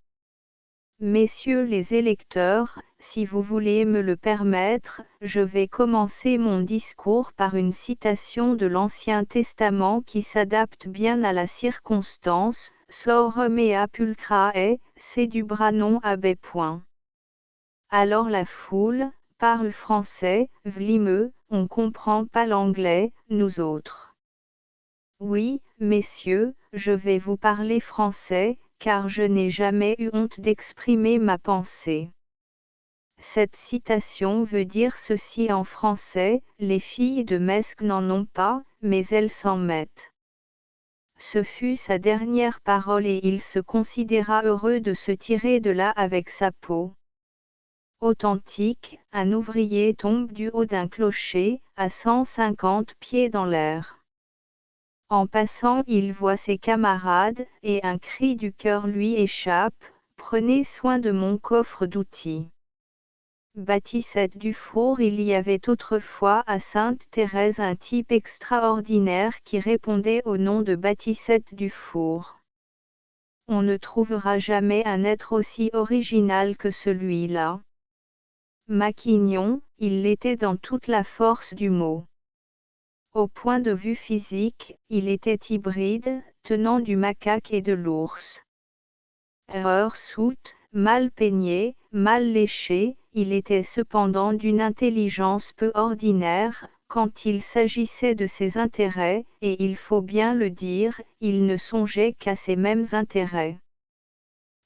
Messieurs les électeurs, si vous voulez me le permettre, je vais commencer mon discours par une citation de l'Ancien Testament qui s'adapte bien à la circonstance, Sor mea pulcrae, c'est du branon abbé point. Alors la foule, parle français, v'limeux, on comprend pas l'anglais, nous autres. Oui, messieurs, je vais vous parler français, car je n'ai jamais eu honte d'exprimer ma pensée. Cette citation veut dire ceci en français, les filles de Mesque n'en ont pas, mais elles s'en mettent. Ce fut sa dernière parole et il se considéra heureux de se tirer de là avec sa peau. Authentique, un ouvrier tombe du haut d'un clocher, à 150 pieds dans l'air. En passant il voit ses camarades, et un cri du cœur lui échappe, « Prenez soin de mon coffre d'outils ». Baptiste Dufour. Il y avait autrefois à Sainte-Thérèse un type extraordinaire qui répondait au nom de Baptiste Dufour. On ne trouvera jamais un être aussi original que celui-là. Maquignon, il l'était dans toute la force du mot. Au point de vue physique, il était hybride, tenant du macaque et de l'ours. Soute, mal peigné, mal léché, il était cependant d'une intelligence peu ordinaire, quand il s'agissait de ses intérêts, et il faut bien le dire, il ne songeait qu'à ses mêmes intérêts.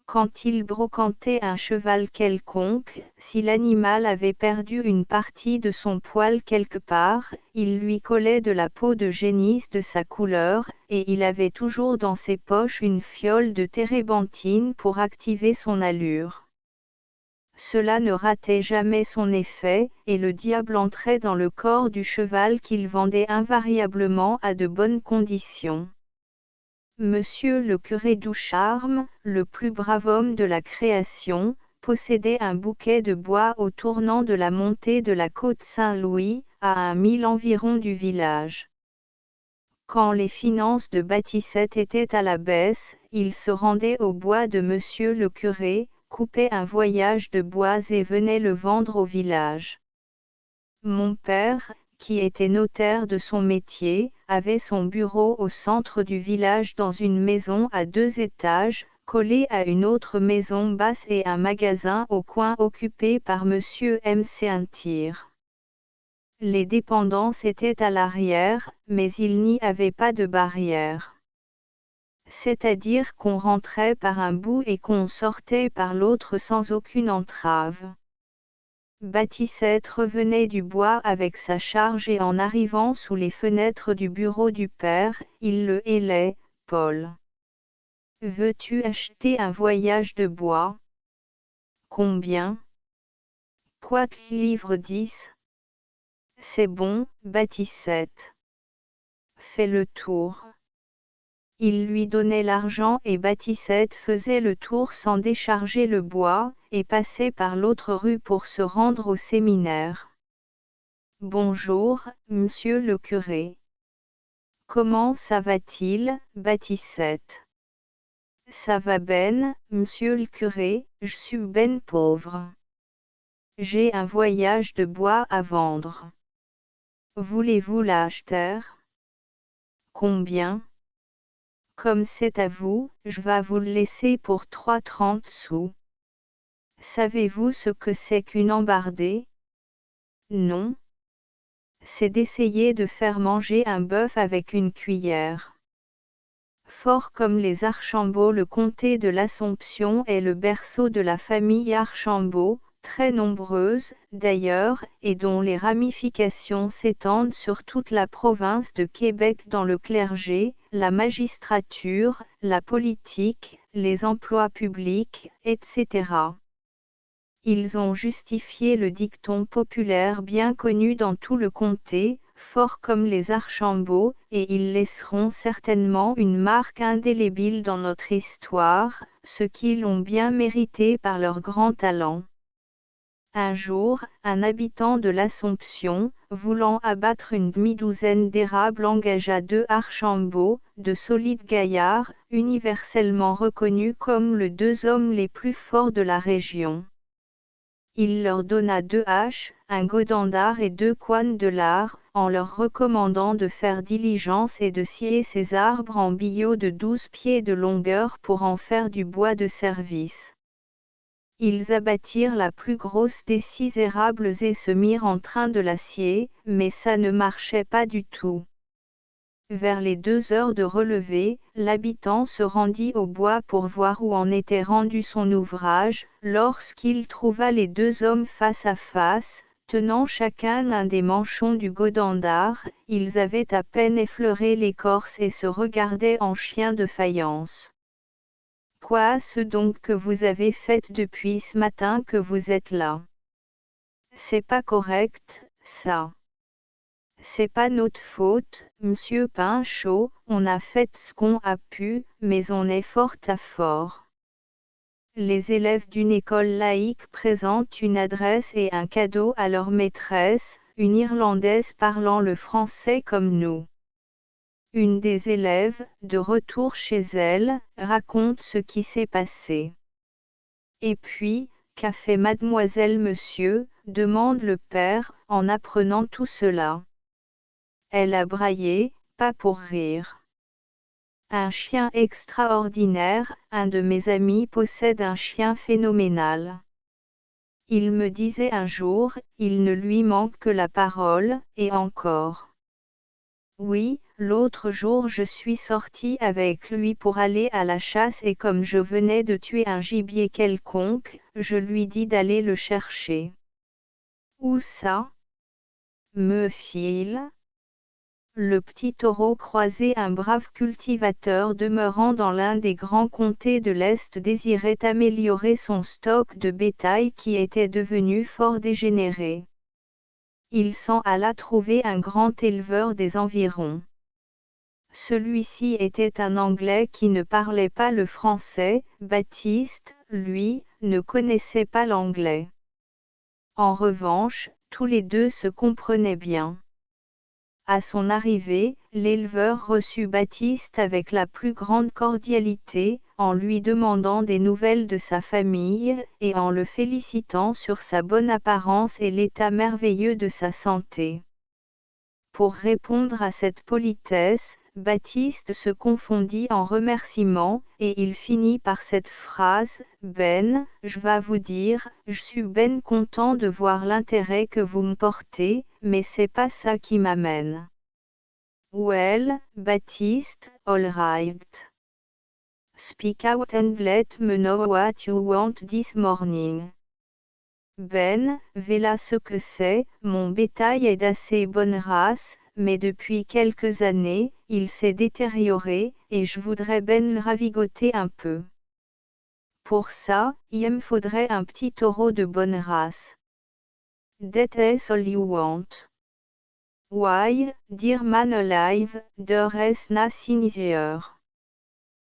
Quand il brocantait un cheval quelconque, si l'animal avait perdu une partie de son poil quelque part, il lui collait de la peau de génisse de sa couleur, et il avait toujours dans ses poches une fiole de térébenthine pour activer son allure. Cela ne ratait jamais son effet, et le diable entrait dans le corps du cheval qu'il vendait invariablement à de bonnes conditions. Monsieur le curé Doucharme, le plus brave homme de la création, possédait un bouquet de bois au tournant de la montée de la côte Saint-Louis, à 1 mille environ du village. Quand les finances de Baptissette étaient à la baisse, il se rendait au bois de monsieur le curé, coupait un voyage de bois et venait le vendre au village. Mon père, qui était notaire de son métier, avait son bureau au centre du village dans une maison à 2 étages, collée à une autre maison basse et un magasin au coin occupé par monsieur M.C. un tir. Les dépendances étaient à l'arrière, mais il n'y avait pas de barrière. C'est-à-dire qu'on rentrait par un bout et qu'on sortait par l'autre sans aucune entrave. Baptissette revenait du bois avec sa charge et en arrivant sous les fenêtres du bureau du père, il le hélait, « Paul. Veux-tu acheter un voyage de bois? Combien? 4 livres 10. C'est bon, Baptissette. Fais le tour. Il lui donnait l'argent et Baptissette faisait le tour sans décharger le bois, et passait par l'autre rue pour se rendre au séminaire. Bonjour, monsieur le curé. Comment ça va-t-il, Baptissette? Ça va ben, monsieur le curé, je suis ben pauvre. J'ai un voyage de bois à vendre. Voulez-vous l'acheter? Combien? Comme c'est à vous, je vais vous le laisser pour 3,30 sous. Savez-vous ce que c'est qu'une embardée? Non. C'est d'essayer de faire manger un bœuf avec une cuillère. Fort comme les Archambault, le comté de l'Assomption est le berceau de la famille Archambault, très nombreuse, d'ailleurs, et dont les ramifications s'étendent sur toute la province de Québec dans le clergé, la magistrature, la politique, les emplois publics, etc. Ils ont justifié le dicton populaire bien connu dans tout le comté, fort comme les Archambault, et ils laisseront certainement une marque indélébile dans notre histoire, ce qu'ils ont bien mérité par leur grand talent. Un jour, un habitant de l'Assomption, voulant abattre une demi-douzaine d'érables, engagea 2 Archambault, de solides gaillards, universellement reconnus comme les 2 hommes les plus forts de la région. Il leur donna 2 haches, un godendard et 2 coines de lard, en leur recommandant de faire diligence et de scier ces arbres en billots de 12 pieds de longueur pour en faire du bois de service. Ils abattirent la plus grosse des 6 érables et se mirent en train de la scier, mais ça ne marchait pas du tout. Vers les 2 heures de relevée, l'habitant se rendit au bois pour voir où en était rendu son ouvrage, lorsqu'il trouva les 2 hommes face à face, tenant chacun un des manchons du godendard. Ils avaient à peine effleuré l'écorce et se regardaient en chiens de faïence. « Quoi ce donc que vous avez fait depuis ce matin que vous êtes là? C'est pas correct, ça. C'est pas notre faute, monsieur Pinchot, on a fait ce qu'on a pu, mais on est fort à fort. » Les élèves d'une école laïque présentent une adresse et un cadeau à leur maîtresse, une Irlandaise parlant le français comme nous. Une des élèves, de retour chez elle, raconte ce qui s'est passé. Et puis, qu'a fait mademoiselle monsieur, demande le père, en apprenant tout cela. Elle a braillé, pas pour rire. Un chien extraordinaire, un de mes amis possède un chien phénoménal. Il me disait un jour, il ne lui manque que la parole, et encore. Oui, l'autre jour je suis sortie avec lui pour aller à la chasse et comme je venais de tuer un gibier quelconque, je lui dis d'aller le chercher. Où ça? Me file. Le petit taureau croisé, un brave cultivateur demeurant dans l'un des grands comtés de l'Est, désirait améliorer son stock de bétail qui était devenu fort dégénéré. Il s'en alla trouver un grand éleveur des environs. Celui-ci était un Anglais qui ne parlait pas le français. Baptiste, lui, ne connaissait pas l'anglais. En revanche, tous les deux se comprenaient bien. À son arrivée, l'éleveur reçut Baptiste avec la plus grande cordialité, en lui demandant des nouvelles de sa famille, et en le félicitant sur sa bonne apparence et l'état merveilleux de sa santé. Pour répondre à cette politesse, Baptiste se confondit en remerciements, et il finit par cette phrase: « Ben, je vas vous dire, je suis ben content de voir l'intérêt que vous me portez, mais c'est pas ça qui m'amène. » Well, Baptiste, all right. Speak out and let me know what you want this morning. Ben, voilà ce que c'est, mon bétail est d'assez bonne race, mais depuis quelques années, il s'est détérioré, et je voudrais ben le ravigoter un peu. Pour ça, il me faudrait un petit taureau de bonne race. That is all you want. Why, dear man alive, there is nothing there.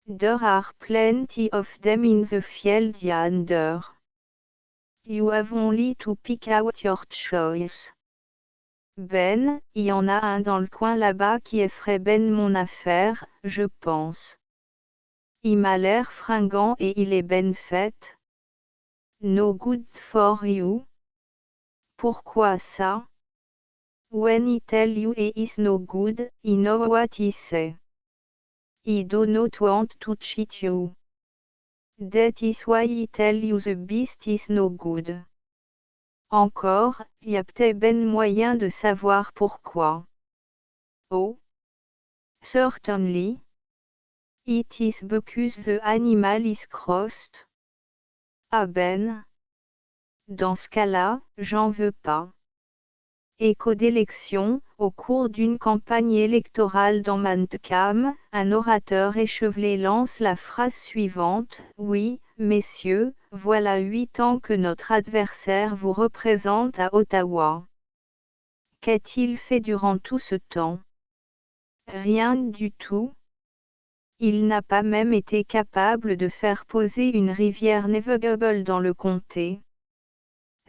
There are plenty of them in the field yonder. You have only to pick out your choice. Ben, il y en a un dans le coin là-bas qui ferait ben mon affaire, je pense. Il m'a l'air fringant et il est ben fait. No good for you. Pourquoi ça? When he tell you he is no good, he know what he say. He do not want to cheat you. That is why he tell you the beast is no good. Encore, y a peut-être ben moyen de savoir pourquoi. Oh. Certainly. It is because the animal is crossed. Ah ben. Dans ce cas-là, j'en veux pas. Écho d'élection, au cours d'une campagne électorale dans Mantcam, un orateur échevelé lance la phrase suivante: « Oui, messieurs, voilà 8 ans que notre adversaire vous représente à Ottawa. Qu'a-t-il fait durant tout ce temps? Rien du tout. Il n'a pas même été capable de faire poser une rivière navigable dans le comté.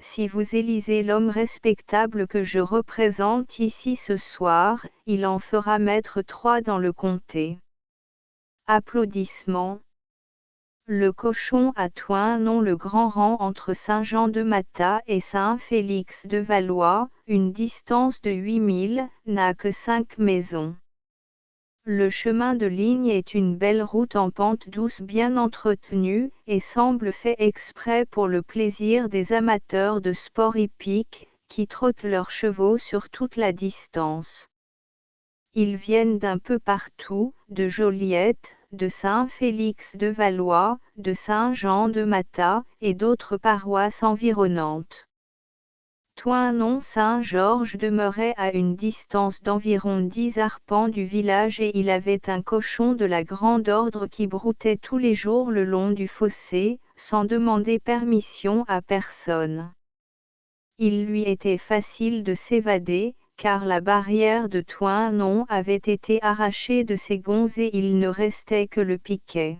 Si vous élisez l'homme respectable que je représente ici ce soir, il en fera mettre 3 dans le comté. » Applaudissements. Le cochon à Toinon, le grand rang entre Saint-Jean-de-Matha et Saint-Félix-de-Valois, une distance de 8000, n'a que 5 maisons. Le chemin de ligne est une belle route en pente douce bien entretenue, et semble fait exprès pour le plaisir des amateurs de sport hippique, qui trottent leurs chevaux sur toute la distance. Ils viennent d'un peu partout, de Joliette, de Saint-Félix-de-Valois, de Saint-Jean-de-Matha, et d'autres paroisses environnantes. Toinon-Saint-Georges demeurait à une distance d'environ 10 arpents du village et il avait un cochon de la grande ordre qui broutait tous les jours le long du fossé, sans demander permission à personne. Il lui était facile de s'évader, car la barrière de Toinon avait été arrachée de ses gonds et il ne restait que le piquet.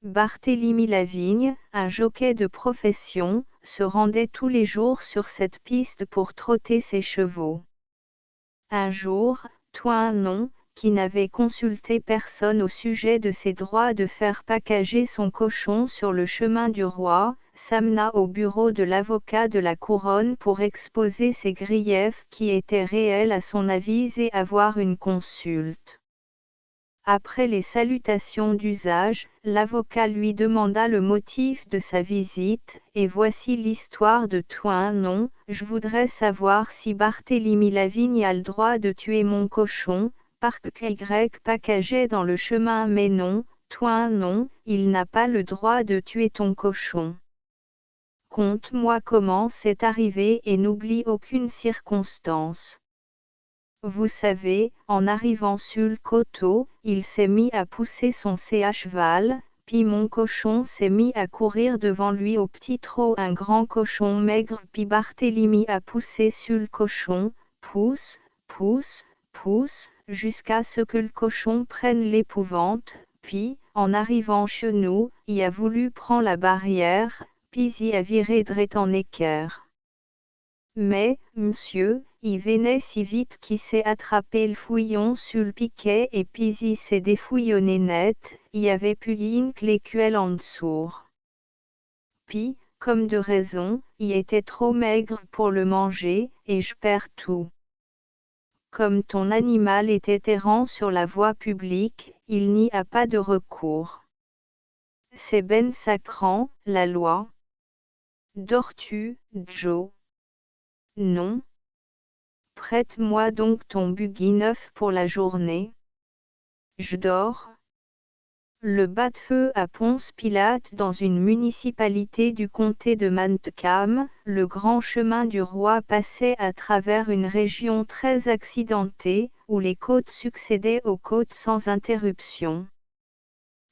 Barthélemy Lavigne, un jockey de profession, se rendait tous les jours sur cette piste pour trotter ses chevaux. Un jour, Toinon, qui n'avait consulté personne au sujet de ses droits de faire packager son cochon sur le chemin du roi, s'amena au bureau de l'avocat de la couronne pour exposer ses griefs qui étaient réels à son avis et avoir une consulte. Après les salutations d'usage, l'avocat lui demanda le motif de sa visite, et voici l'histoire de Toinon. Je voudrais savoir si Barthélemy Lavigne a le droit de tuer mon cochon, parce que Y packageait dans le chemin mais non, Toinon, il n'a pas le droit de tuer ton cochon. Conte-moi comment c'est arrivé et n'oublie aucune circonstance. Vous savez, en arrivant sur le coteau, il s'est mis à pousser son à cheval, puis mon cochon s'est mis à courir devant lui au petit trot, un grand cochon maigre, puis Barthélemy a poussé sur le cochon, pousse, pousse, pousse, jusqu'à ce que le cochon prenne l'épouvante, Puis, en arrivant chez nous, il a voulu prendre la barrière, puis il a viré dret en équerre. Mais, monsieur, il venait si vite qu'il s'est attrapé le fouillon sur le piquet et puis il s'est défouillonné net, il y avait plus ligne que l'écuelle en dessous. Puis, comme de raison, il était trop maigre pour le manger, et je perds tout. Comme ton animal était errant sur la voie publique, il n'y a pas de recours. C'est ben sacrant, la loi. Dors-tu, Joe? Non. Prête-moi donc ton buggy neuf pour la journée. Je dors. Le bas-de-feu à Ponce Pilate dans une municipalité du comté de Montcalm, le grand chemin du roi passait à travers une région très accidentée, où les côtes succédaient aux côtes sans interruption.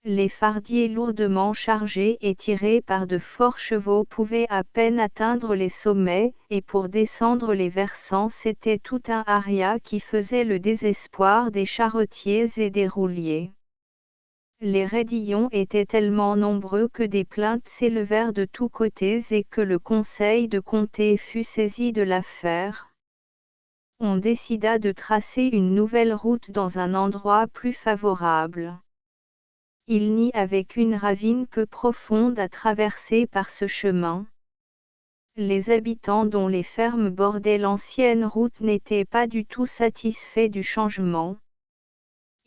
Les fardiers lourdement chargés et tirés par de forts chevaux pouvaient à peine atteindre les sommets, et pour descendre les versants c'était tout un aria qui faisait le désespoir des charretiers et des rouliers. Les raidillons étaient tellement nombreux que des plaintes s'élevèrent de tous côtés et que le conseil de comté fut saisi de l'affaire. On décida de tracer une nouvelle route dans un endroit plus favorable. Il n'y avait qu'une ravine peu profonde à traverser par ce chemin. Les habitants dont les fermes bordaient l'ancienne route n'étaient pas du tout satisfaits du changement.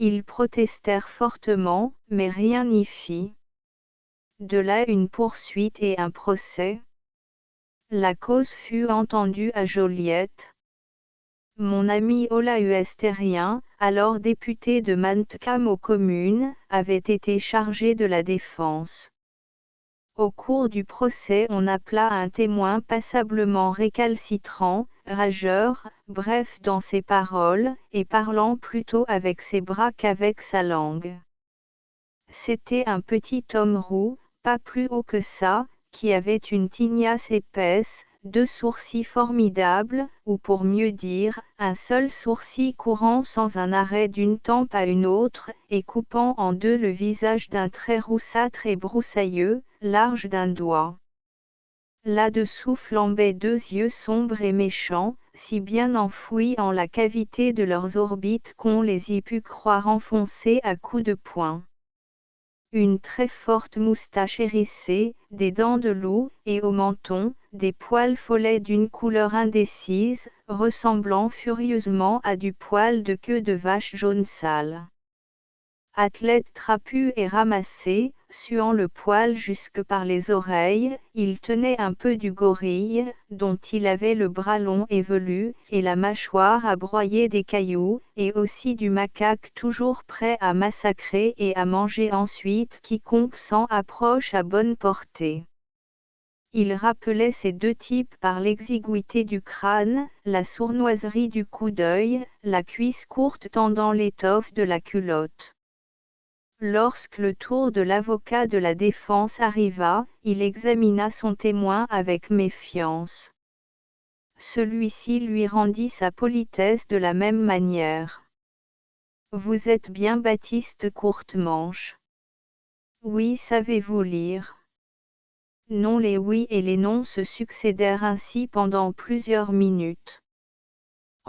Ils protestèrent fortement, mais rien n'y fit. De là une poursuite et un procès. La cause fut entendue à Joliette. Mon ami Olaus Terrien, alors député de Montcalm aux communes, avait été chargé de la défense. Au cours du procès on appela un témoin passablement récalcitrant, rageur, bref dans ses paroles, et parlant plutôt avec ses bras qu'avec sa langue. C'était un petit homme roux, pas plus haut que ça, qui avait une tignasse épaisse, deux sourcils formidables, ou pour mieux dire, un seul sourcil courant sans un arrêt d'une tempe à une autre, et coupant en deux le visage d'un trait roussâtre et broussailleux, large d'un doigt. Là-dessous flambaient deux yeux sombres et méchants, si bien enfouis en la cavité de leurs orbites qu'on les y put croire enfoncés à coups de poing. Une très forte moustache hérissée, des dents de loup, et au menton, des poils follets d'une couleur indécise, ressemblant furieusement à du poil de queue de vache jaune sale. Athlète trapu et ramassé, suant le poil jusque par les oreilles, il tenait un peu du gorille, dont il avait le bras long et velu, et la mâchoire à broyer des cailloux, et aussi du macaque toujours prêt à massacrer et à manger ensuite quiconque s'en approche à bonne portée. Il rappelait ces deux types par l'exiguïté du crâne, la sournoiserie du coup d'œil, la cuisse courte tendant l'étoffe de la culotte. Lorsque le tour de l'avocat de la défense arriva, il examina son témoin avec méfiance. Celui-ci lui rendit sa politesse de la même manière. « Vous êtes bien Baptiste Courtemanche. Oui, savez-vous lire? » Non, les oui et les non se succédèrent ainsi pendant plusieurs minutes.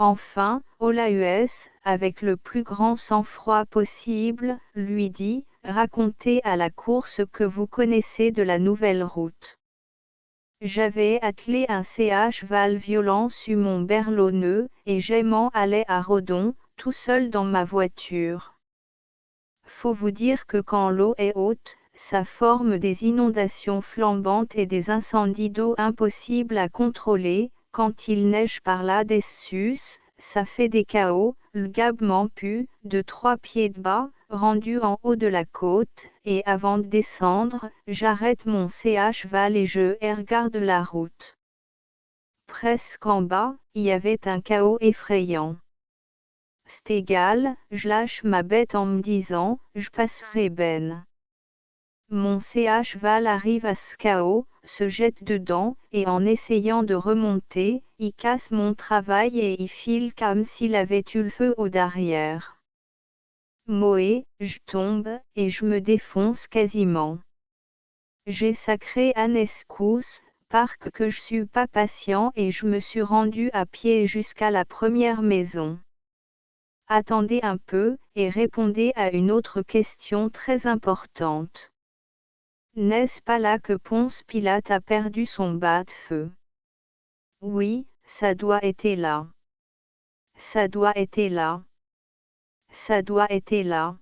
Enfin, Olaus, avec le plus grand sang-froid possible, lui dit, « Racontez à la cour ce que vous connaissez de la nouvelle route. » J'avais attelé un cheval violent sur mon berlonneux, et j'aimant allais à Redon, tout seul dans ma voiture. Faut vous dire que quand l'eau est haute, ça forme des inondations flambantes et des incendies d'eau impossibles à contrôler. Quand il neige par là-dessus, ça fait des chaos, le gabement pue, de 3 pieds de bas, rendu en haut de la côte, et avant de descendre, j'arrête mon cheval et je regarde la route. Presque en bas, il y avait un chaos effrayant. C'est égal, je lâche ma bête en me disant, je passerai ben. Mon cheval arrive à ce chaos, se jette dedans, et en essayant de remonter, il casse mon travail et il file comme s'il avait eu le feu au derrière. Moé, je tombe, et je me défonce quasiment. J'ai sacré Anescous, parc que je suis pas patient et je me suis rendu à pied jusqu'à la première maison. Attendez un peu, et répondez à une autre question très importante. N'est-ce pas là que Ponce Pilate a perdu son bas-de-feu? Oui, ça doit être là. Ça doit être là. Ça doit être là.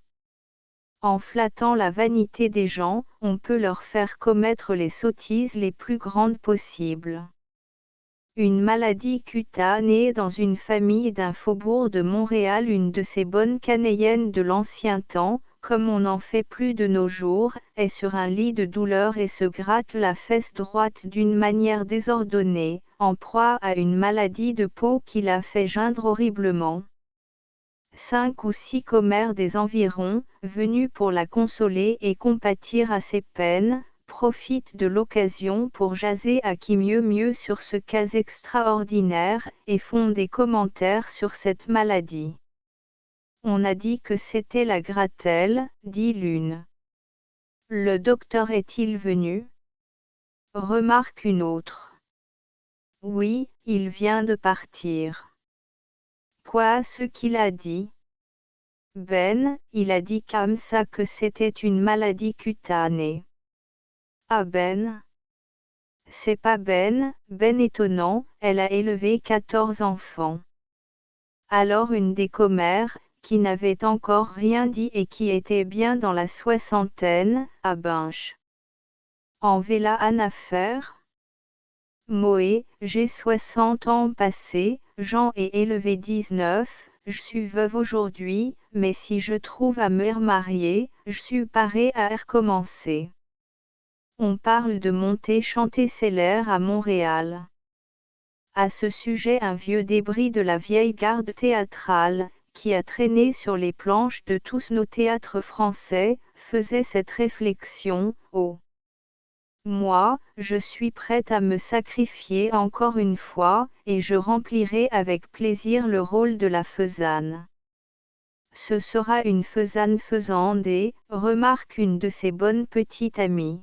En flattant la vanité des gens, on peut leur faire commettre les sottises les plus grandes possibles. Une maladie cutanée dans une famille d'un faubourg de Montréal, une de ces bonnes canayennes de l'ancien temps, comme on n'en fait plus de nos jours, est sur un lit de douleur et se gratte la fesse droite d'une manière désordonnée, en proie à une maladie de peau qui la fait geindre horriblement. 5 ou 6 commères des environs, venus pour la consoler et compatir à ses peines, profitent de l'occasion pour jaser à qui mieux sur ce cas extraordinaire, et font des commentaires sur cette maladie. On a dit que c'était la Gratelle, dit l'une. Le docteur est-il venu? Remarque une autre. Oui, il vient de partir. Quoi, ce qu'il a dit? Ben, il a dit comme ça que c'était une maladie cutanée. Ah Ben? C'est pas Ben, Ben étonnant, elle a élevé 14 enfants. Alors une des commères, qui n'avait encore rien dit et qui était bien dans la soixantaine, à Binche. En v'là une affaire? Moé, j'ai 60 ans passés, j'en ai élevé 19, je suis veuve aujourd'hui, mais si je trouve à me remarier, je suis parée à recommencer. On parle de monter chanter Celler à Montréal. À ce sujet, un vieux débris de la vieille garde théâtrale, qui a traîné sur les planches de tous nos théâtres français, faisait cette réflexion: oh! Moi, je suis prête à me sacrifier encore une fois, et je remplirai avec plaisir le rôle de la faisane. Ce sera une faisane faisandée, remarque une de ses bonnes petites amies.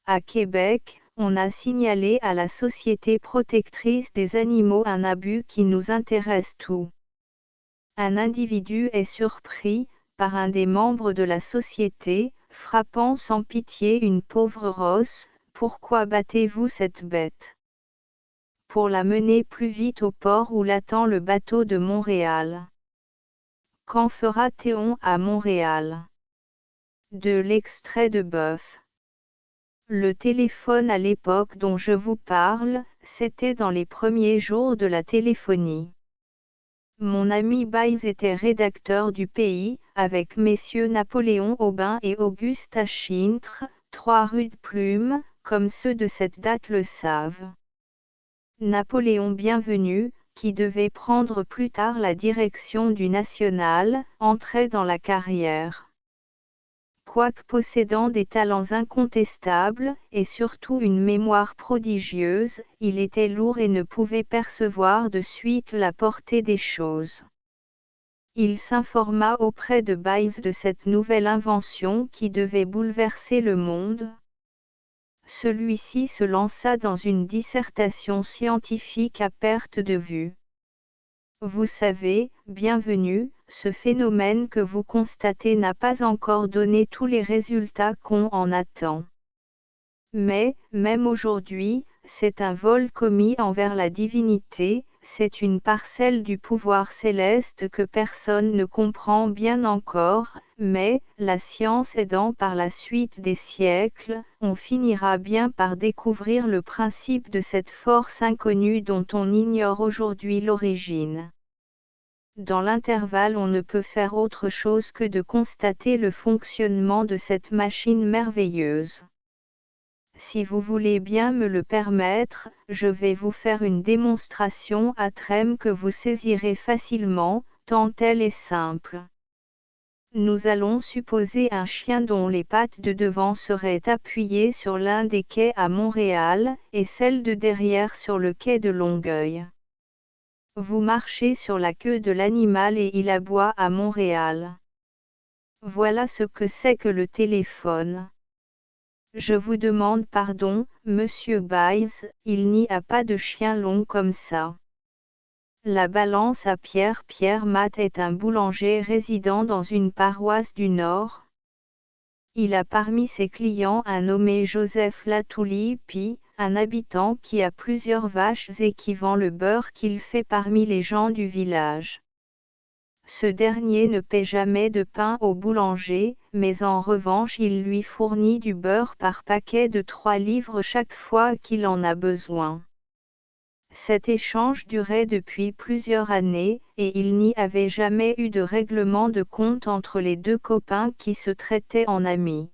À Québec, on a signalé à la Société protectrice des animaux un abus qui nous intéresse tous. Un individu est surpris, par un des membres de la société, frappant sans pitié une pauvre rosse. Pourquoi battez-vous cette bête? Pour la mener plus vite au port où l'attend le bateau de Montréal. Quand fera Théon à Montréal? De l'extrait de Bœuf. Le téléphone à l'époque dont je vous parle, c'était dans les premiers jours de la téléphonie. Mon ami Baïs était rédacteur du Pays, avec messieurs Napoléon Aubin et Auguste Achintre, 3 rue de Plume, comme ceux de cette date le savent. Napoléon Bienvenu, qui devait prendre plus tard la direction du National, entrait dans la carrière. Quoique possédant des talents incontestables, et surtout une mémoire prodigieuse, il était lourd et ne pouvait percevoir de suite la portée des choses. Il s'informa auprès de Baïs de cette nouvelle invention qui devait bouleverser le monde. Celui-ci se lança dans une dissertation scientifique à perte de vue. Vous savez, Bienvenu, ce phénomène que vous constatez n'a pas encore donné tous les résultats qu'on en attend. Mais, même aujourd'hui, c'est un vol commis envers la divinité, c'est une parcelle du pouvoir céleste que personne ne comprend bien encore, mais, la science aidant par la suite des siècles, on finira bien par découvrir le principe de cette force inconnue dont on ignore aujourd'hui l'origine. Dans l'intervalle, on ne peut faire autre chose que de constater le fonctionnement de cette machine merveilleuse. Si vous voulez bien me le permettre, je vais vous faire une démonstration à trême que vous saisirez facilement, tant elle est simple. Nous allons supposer un chien dont les pattes de devant seraient appuyées sur l'un des quais à Montréal, et celles de derrière sur le quai de Longueuil. Vous marchez sur la queue de l'animal et il aboie à Montréal. Voilà ce que c'est que le téléphone. Je vous demande pardon, monsieur Byles, il n'y a pas de chien long comme ça. La balance à Pierre Matt est un boulanger résidant dans une paroisse du Nord. Il a parmi ses clients un nommé Joseph Latoulipi, un habitant qui a plusieurs vaches et qui vend le beurre qu'il fait parmi les gens du village. Ce dernier ne paie jamais de pain au boulanger, mais en revanche il lui fournit du beurre par paquet de 3 livres chaque fois qu'il en a besoin. Cet échange durait depuis plusieurs années, et il n'y avait jamais eu de règlement de compte entre les deux copains qui se traitaient en amis.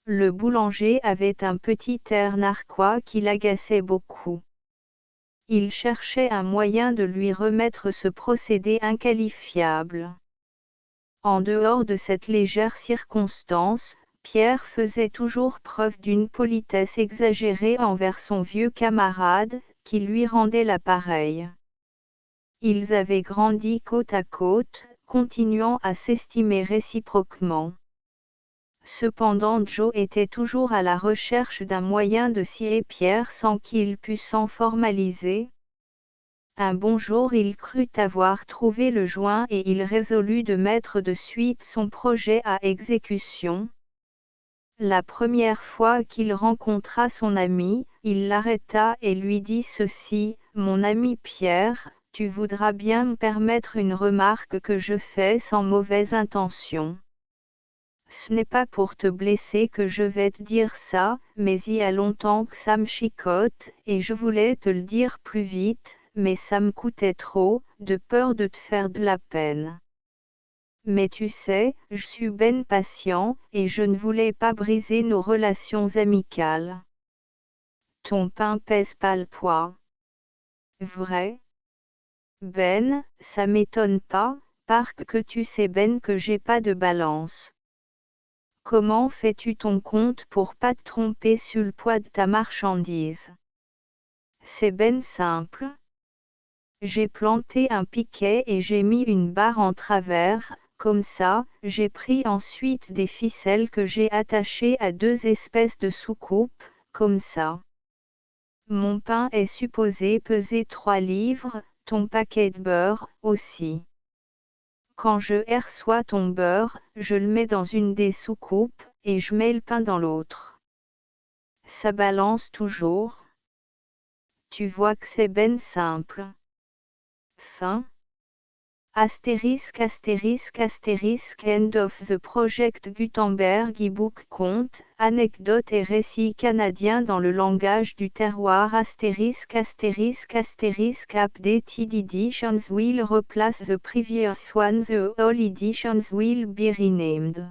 Le boulanger avait un petit air narquois qui l'agaçait beaucoup. Il cherchait un moyen de lui remettre ce procédé inqualifiable. En dehors de cette légère circonstance, Pierre faisait toujours preuve d'une politesse exagérée envers son vieux camarade, qui lui rendait l'appareil. Ils avaient grandi côte à côte, continuant à s'estimer réciproquement. Cependant Joe était toujours à la recherche d'un moyen de scier Pierre sans qu'il pût s'en formaliser. Un bon jour il crut avoir trouvé le joint et il résolut de mettre de suite son projet à exécution. La première fois qu'il rencontra son ami, il l'arrêta et lui dit ceci: « Mon ami Pierre, tu voudras bien me permettre une remarque que je fais sans mauvaise intention. Ce n'est pas pour te blesser que je vais te dire ça, mais il y a longtemps que ça me chicote, et je voulais te le dire plus vite, mais ça me coûtait trop, de peur de te faire de la peine. Mais tu sais, je suis ben patient, et je ne voulais pas briser nos relations amicales. Ton pain pèse pas le poids. Vrai? Ben, ça m'étonne pas, parce que tu sais ben que j'ai pas de balance. Comment fais-tu ton compte pour pas te tromper sur le poids de ta marchandise? C'est ben simple. J'ai planté un piquet et j'ai mis une barre en travers, comme ça, j'ai pris ensuite des ficelles que j'ai attachées à 2 espèces de soucoupes, comme ça. Mon pain est supposé peser 3 livres, ton paquet de beurre, aussi. Quand je reçois ton beurre, je le mets dans une des soucoupes, et je mets le pain dans l'autre. Ça balance toujours. Tu vois que c'est ben simple. Fin. End of the Project Gutenberg e-book compte, anecdotes et récits canadiens dans le langage du terroir. Updated editions will replace the previous one. The all editions will be renamed.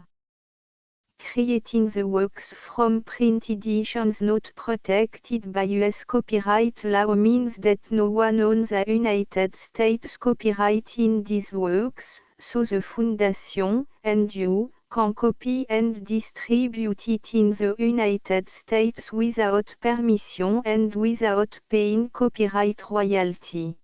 Creating the works from print editions not protected by US copyright law means that no one owns a United States copyright in these works, so the Foundation, and you, can copy and distribute it in the United States without permission and without paying copyright royalty.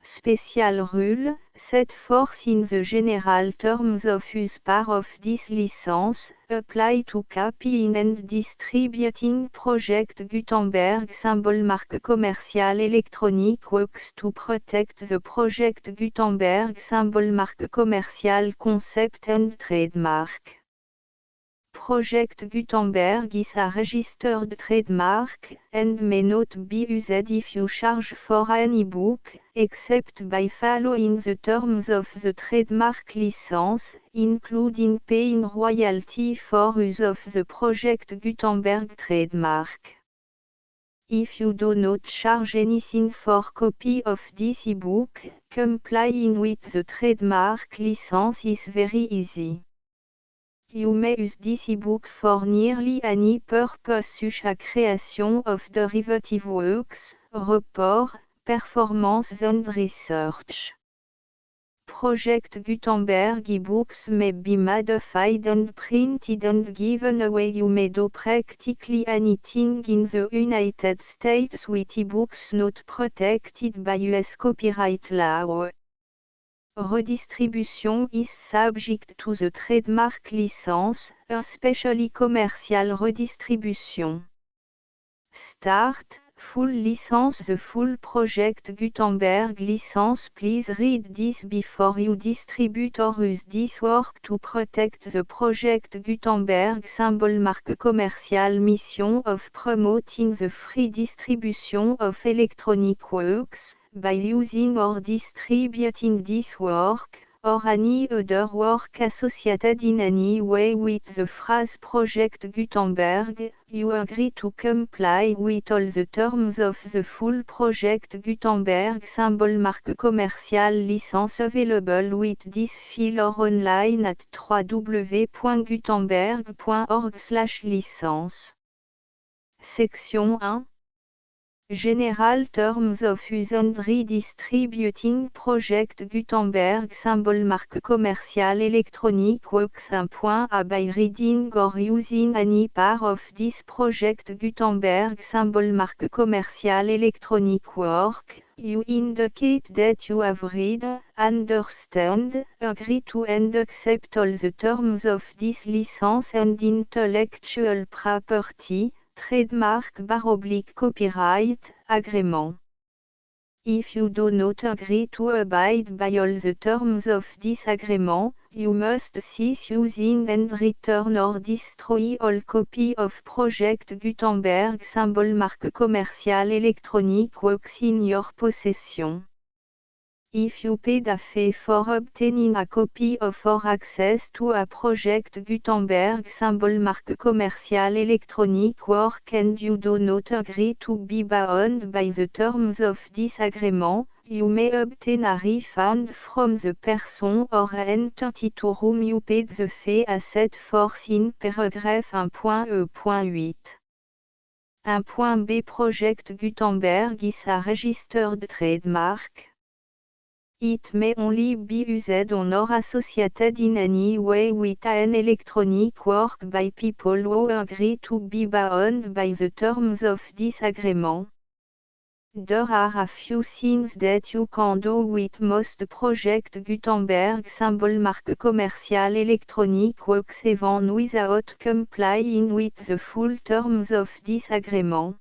Special rule, set forth in the general terms of use part of this license, apply to copying and distributing Project Gutenberg symbol mark commercial electronic works to protect the Project Gutenberg symbol mark commercial concept and trademark. Project Gutenberg is a registered trademark, and may not be used if you charge for an e-book, except by following the terms of the trademark license, including paying royalty for use of the Project Gutenberg trademark. If you do not charge anything for copy of this e-book, complying with the trademark license is very easy. You may use this ebook for nearly any purpose such as creation of derivative works, report, performance and research. Project Gutenberg ebooks may be modified and printed and given away. You may do practically anything in the United States with ebooks not protected by US copyright law. Redistribution is subject to the trademark license, especially commercial redistribution. Start, full license. The full Project Gutenberg license. Please read this before you distribute or use this work to protect the Project Gutenberg symbol marque commercial mission of promoting the free distribution of electronic works, by using or distributing this work, or any other work associated in any way with the phrase Project Gutenberg, you agree to comply with all the terms of the full Project Gutenberg symbol marque commercial license available with this file or online at www.gutenberg.org/licence. Section 1. General Terms of Use and Redistributing Project Gutenberg symbol marque commercial electronic works. 1.a By reading or using any part of this Project Gutenberg symbol marque commercial electronic work, you indicate that you have read, understand, agree to and accept all the terms of this license and intellectual property, trademark / copyright, agreement. If you do not agree to abide by all the terms of this agreement, you must cease using and return or destroy all copy of Project Gutenberg symbol marque commercial electronic works in your possession. If you paid a fee for obtaining a copy of or access to a Project Gutenberg symbol marque commercial electronic work and you do not agree to be bound by the terms of this agreement, you may obtain a refund from the person or entity to whom you paid the fee as set forth in paragraph 1.e.8. 1.b Project Gutenberg is a registered trademark. It may only be used on or associated in any way with an electronic work by people who agree to be bound by the terms of this agreement. There are a few things that you can do with most Project Gutenberg symbol marque commercial electronic works even without complying with the full terms of this agreement.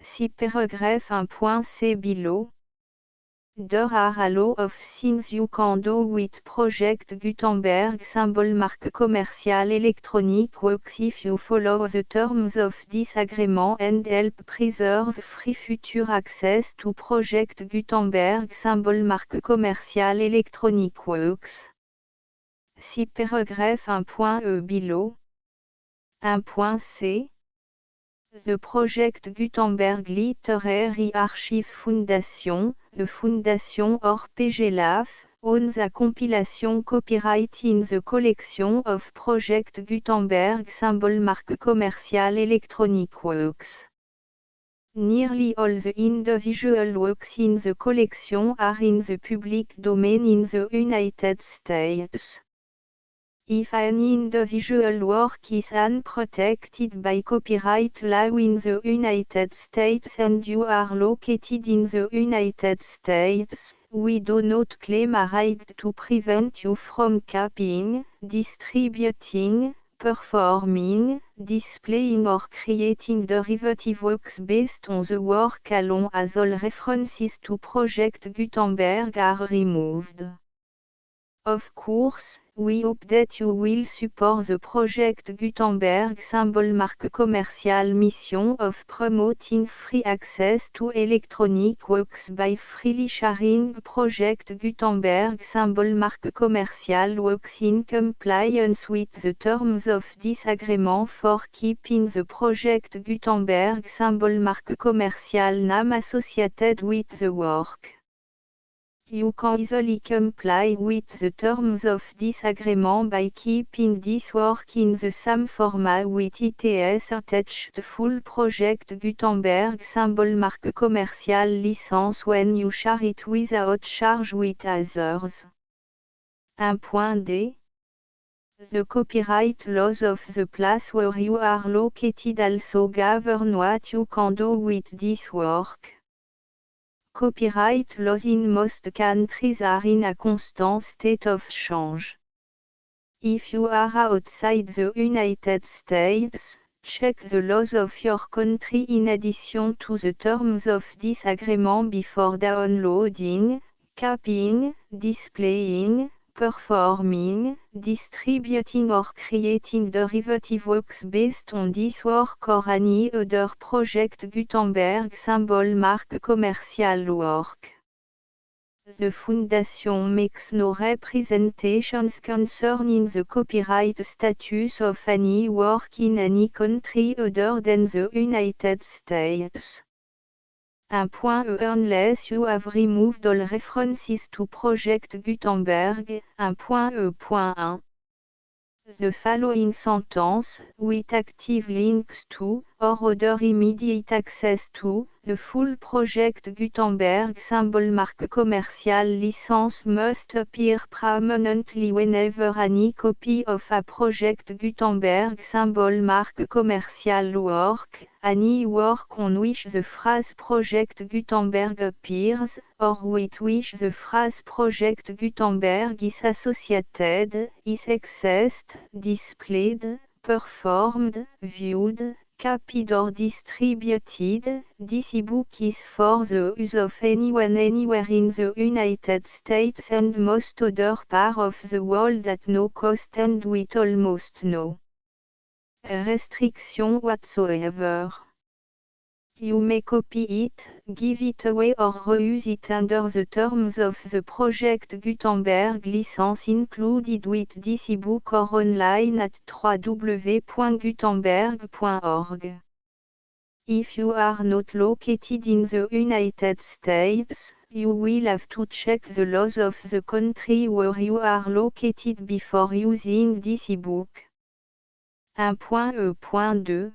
See paragraph 1.c below. There are a lot of things you can do with Project Gutenberg symbol marque commercial electronic works if you follow the terms of this agreement and help preserve free future access to Project Gutenberg symbol marque commercial electronic works. See paragraph 1.e below. 1.c The Project Gutenberg Literary Archive Foundation, the Foundation or PGLAF, owns a compilation copyright in the collection of Project Gutenberg symbol marque commercial electronic works. Nearly all the individual works in the collection are in the public domain in the United States. If an individual work is unprotected by copyright law in the United States and you are located in the United States, we do not claim a right to prevent you from copying, distributing, performing, displaying or creating derivative works based on the work alone as all references to Project Gutenberg are removed. Of course, we hope that you will support the Project Gutenberg symbol marque commercial mission of promoting free access to electronic works by freely sharing Project Gutenberg symbol marque commercial works in compliance with the terms of this agreement for keeping the Project Gutenberg symbol marque commercial name associated with the work. You can easily comply with the terms of this agreement by keeping this work in the same format with its attached full Project Gutenberg symbol marque commercial license when you share it without charge with others. 1.d The copyright laws of the place where you are located also govern what you can do with this work. Copyright laws in most countries are in a constant state of change. If you are outside the United States, check the laws of your country in addition to the terms of this agreement before downloading, copying, displaying, performing, distributing or creating derivative works based on this work or any other project Gutenberg symbol mark commercial work. The Foundation makes no representations concerning the copyright status of any work in any country other than the United States. Unless you have removed all references to Project Gutenberg. 1.1. The following sentence, with active links to, or other immediate access to, the full Project Gutenberg symbol mark commercial license must appear prominently whenever any copy of a Project Gutenberg symbol mark commercial work, any work on which the phrase Project Gutenberg appears, or with which the phrase Project Gutenberg is associated, is accessed, displayed, performed, viewed, copied or distributed. This ebook is for the use of anyone anywhere in the United States and most other parts of the world at no cost and with almost no restriction whatsoever. You may copy it, give it away or reuse it under the terms of the Project Gutenberg license included with this ebook or online at www.gutenberg.org. If you are not located in the United States, you will have to check the laws of the country where you are located before using this ebook. 1.2.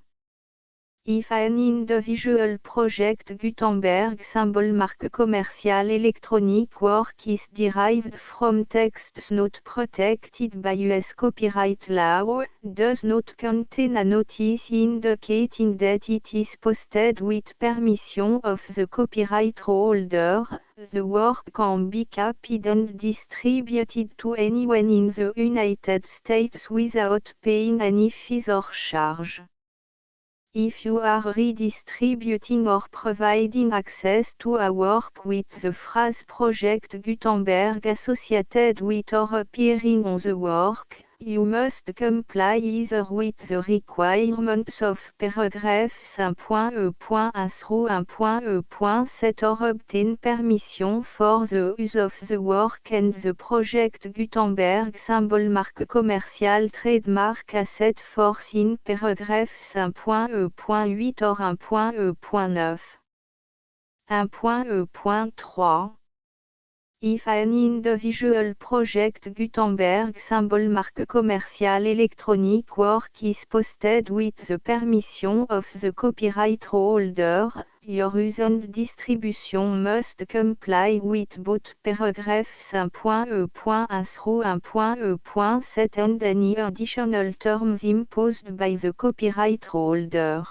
If an individual Project Gutenberg symbol mark commercial electronic work is derived from texts not protected by US copyright law, does not contain a notice indicating that it is posted with permission of the copyright holder, the work can be copied and distributed to anyone in the United States without paying any fees or charge. If you are redistributing or providing access to a work with the phrase Project Gutenberg associated with or appearing on the work, you must comply either with the requirements of paragraphs 1.1 through 1.7 or obtain permission for the use of the work and the Project Gutenberg symbol mark commercial trademark as set forth in paragraphs 1.8 or 1.9. 1.3. If an individual Project Gutenberg symbol mark commercial electronic work is posted with the permission of the copyright holder, your use and distribution must comply with both paragraphs 1.1 through 1.7 and any additional terms imposed by the copyright holder.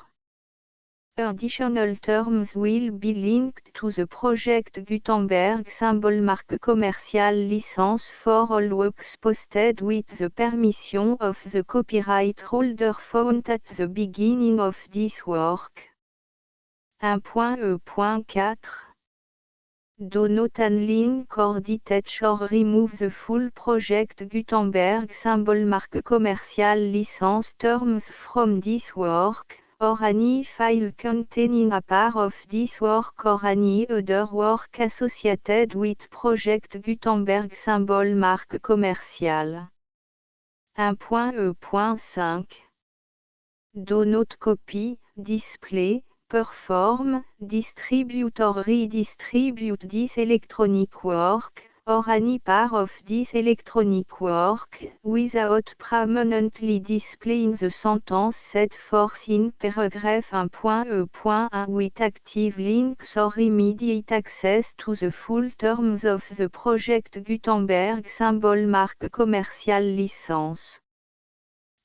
Additional terms will be linked to the Project Gutenberg symbol mark commercial license for all works posted with the permission of the copyright holder found at the beginning of this work. 1.4. Do not unlink or detach or remove the full Project Gutenberg symbol mark commercial license terms from this work, or any file containing a part of this work or any other work associated with Project Gutenberg symbol mark commercial. 1.5. Do not copy, display, perform, distribute or redistribute this electronic work, or any part of this electronic work, without permanently displaying the sentence set forth in paragraph 1.1 with active links or immediate access to the full terms of the Project Gutenberg symbol mark commercial license.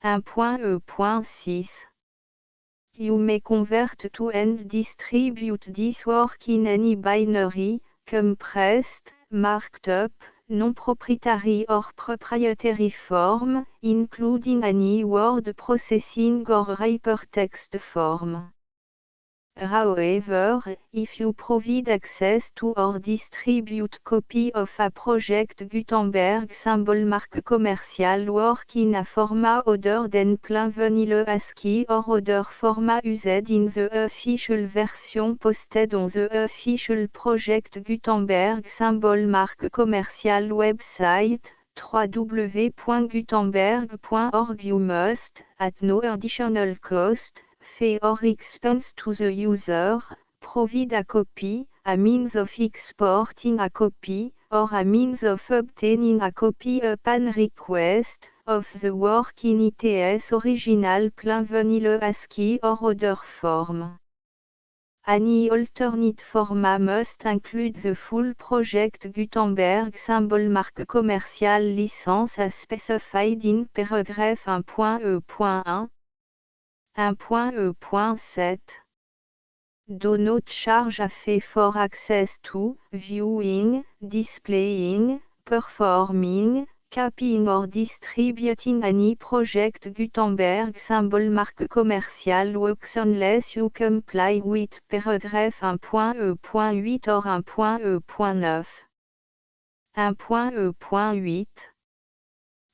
1.6. You may convert to and distribute this work in any binary, compressed, marked up, non-proprietary or proprietary form, including any word processing or hypertext form. However, if you provide access to or distribute copy of a Project Gutenberg symbol marque commercial work in a format other than plain vanilla ASCII or other format used in the official version posted on the official Project Gutenberg symbol marque commercial website, www.gutenberg.org, you must, at no additional cost, fee or expense to the user, provide a copy, a means of exporting a copy, or a means of obtaining a copy upon request, of the work in its original plain vanilla ASCII or other form. Any alternate format must include the full Project Gutenberg symbol marque commercial license as specified in paragraph 1.e.1. 1.e.7. Do not charge a fee for access to, viewing, displaying, performing, copying or distributing any Project Gutenberg symbol marque commercial works unless you comply with paragraph 1.e.8 or 1.e.9. 1.e.8.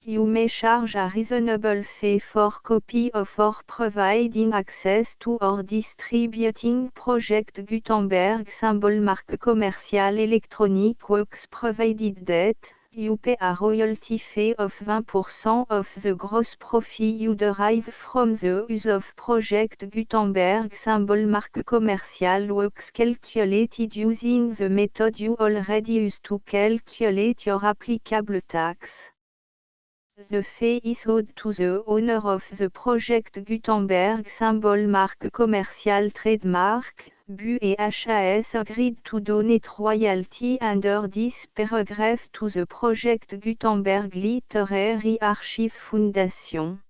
You may charge a reasonable fee for copy of or providing access to or distributing Project Gutenberg symbol marque commercial electronic works provided that you pay a royalty fee of 20% of the gross profit you derive from the use of Project Gutenberg symbol marque commercial works calculated using the method you already use to calculate your applicable tax. The fee is owed to the owner of the Project Gutenberg symbol marque commercial trademark, BU et HAS agreed to donate royalty under this paragraph to the Project Gutenberg Literary Archive Foundation.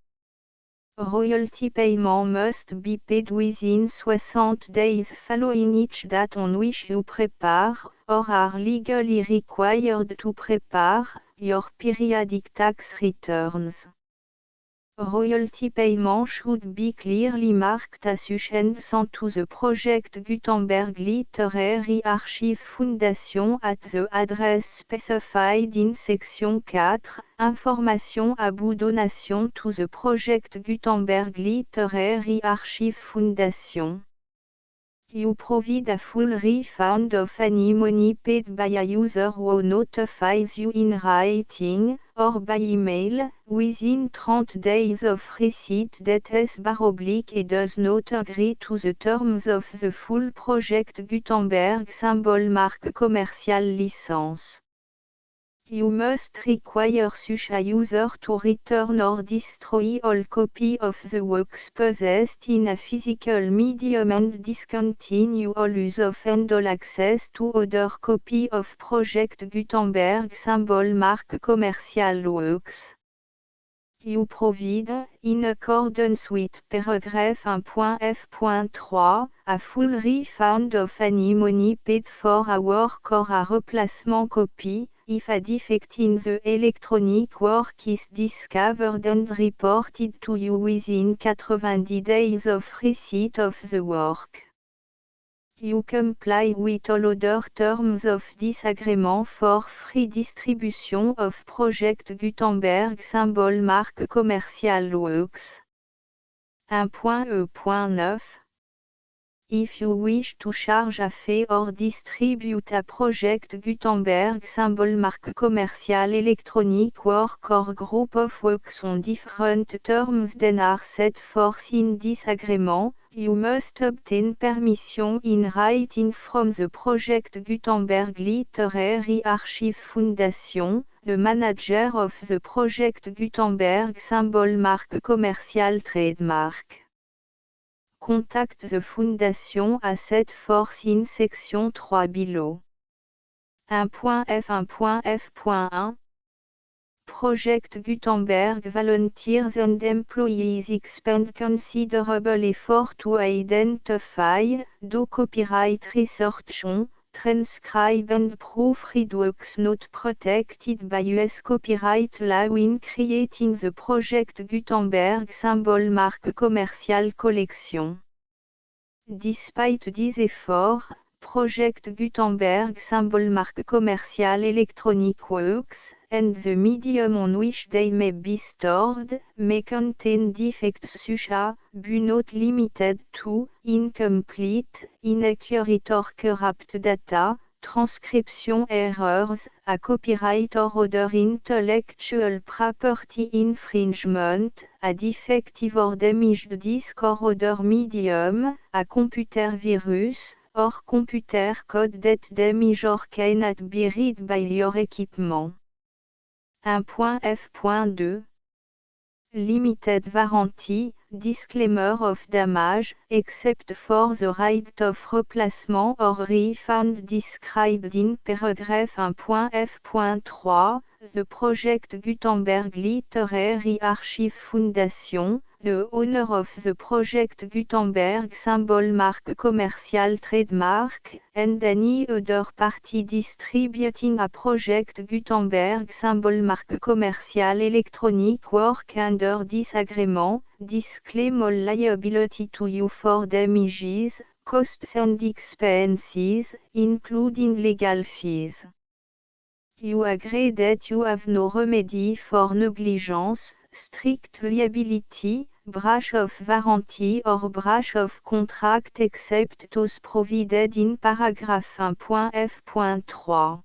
Royalty payment must be paid within 60 days following each date on which you prepare, or are legally required to prepare, your periodic tax returns. Royalty payment should be clearly marked association to the Project Gutenberg Literary Archive Foundation at the address specified in section 4, Information about donation to the Project Gutenberg Literary Archive Foundation. You provide a full refund of any money paid by a user who notifies you in writing, or by email, within 30 days of receipt that // does not agree to the terms of the full Project Gutenberg symbol marque commercial license. You must require such a user to return or destroy all copy of the works possessed in a physical medium and discontinue all use of and all access to other copy of Project Gutenberg symbol marque commercial works. You provide, in accordance with paragraph 1.f.3, a full refund of any money paid for a work or a replacement copy, if a defect in the electronic work is discovered and reported to you within 90 days of receipt of the work. You comply with all other terms of this agreement for free distribution of Project Gutenberg symbol marque commercial works. 1.e.9. If you wish to charge a fee or distribute a Project Gutenberg symbol marque commercial electronic work or group of works on different terms than are set forth in this agreement, you must obtain permission in writing from the Project Gutenberg Literary Archive Foundation, the manager of the Project Gutenberg symbol marque commercial trademark. Contact the Foundation as set forth in section 3 below. 1.f1.f.1 Project Gutenberg volunteers and employees expend considerable effort to identify, do copyright research on, transcribe and proofread works not protected by US copyright law in creating the Project Gutenberg symbol mark commercial collection. Despite these efforts, Project Gutenberg symbol mark commercial electronic works, and the medium on which they may be stored, may contain defects such as, but not limited to, incomplete, inaccurate or corrupt data, transcription errors, a copyright or other intellectual property infringement, a defective or damaged disk or other medium, a computer virus, or computer code that damage or cannot be read by your equipment. 1.f.2 Limited warranty, disclaimer of damage, except for the right of replacement or refund described in paragraph 1.f.3, the Project Gutenberg Literary Archive Foundation, the owner of the Project Gutenberg symbol mark commercial trademark, and any other party distributing a Project Gutenberg symbol mark commercial electronic work under this agreement, disclaim all liability to you for damages, costs and expenses, including legal fees. You agree that you have no remedy for negligence, strict liability, breach of warranty or breach of contract except those provided in paragraph 1.f.3.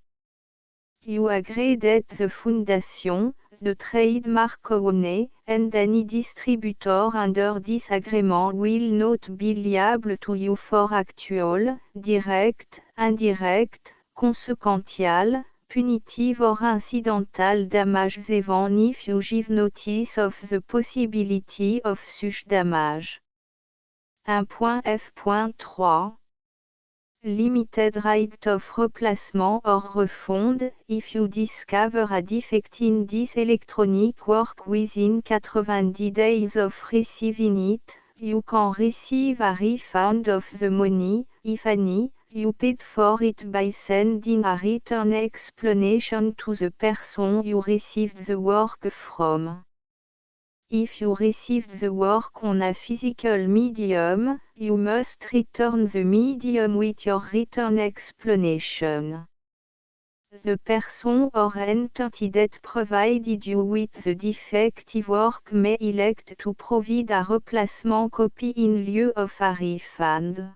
You agree that the Foundation, the trademark owner, and any distributor under this agreement will not be liable to you for actual, direct, indirect, consequential, punitive or incidental damages even if you give notice of the possibility of such damage. 1.f.3 Limited right of replacement or refund, if you discover a defect in this electronic work within 90 days of receiving it, you can receive a refund of the money, if any, you paid for it by sending a written explanation to the person you received the work from. If you received the work on a physical medium, you must return the medium with your written explanation. The person or entity that provided you with the defective work may elect to provide a replacement copy in lieu of a refund.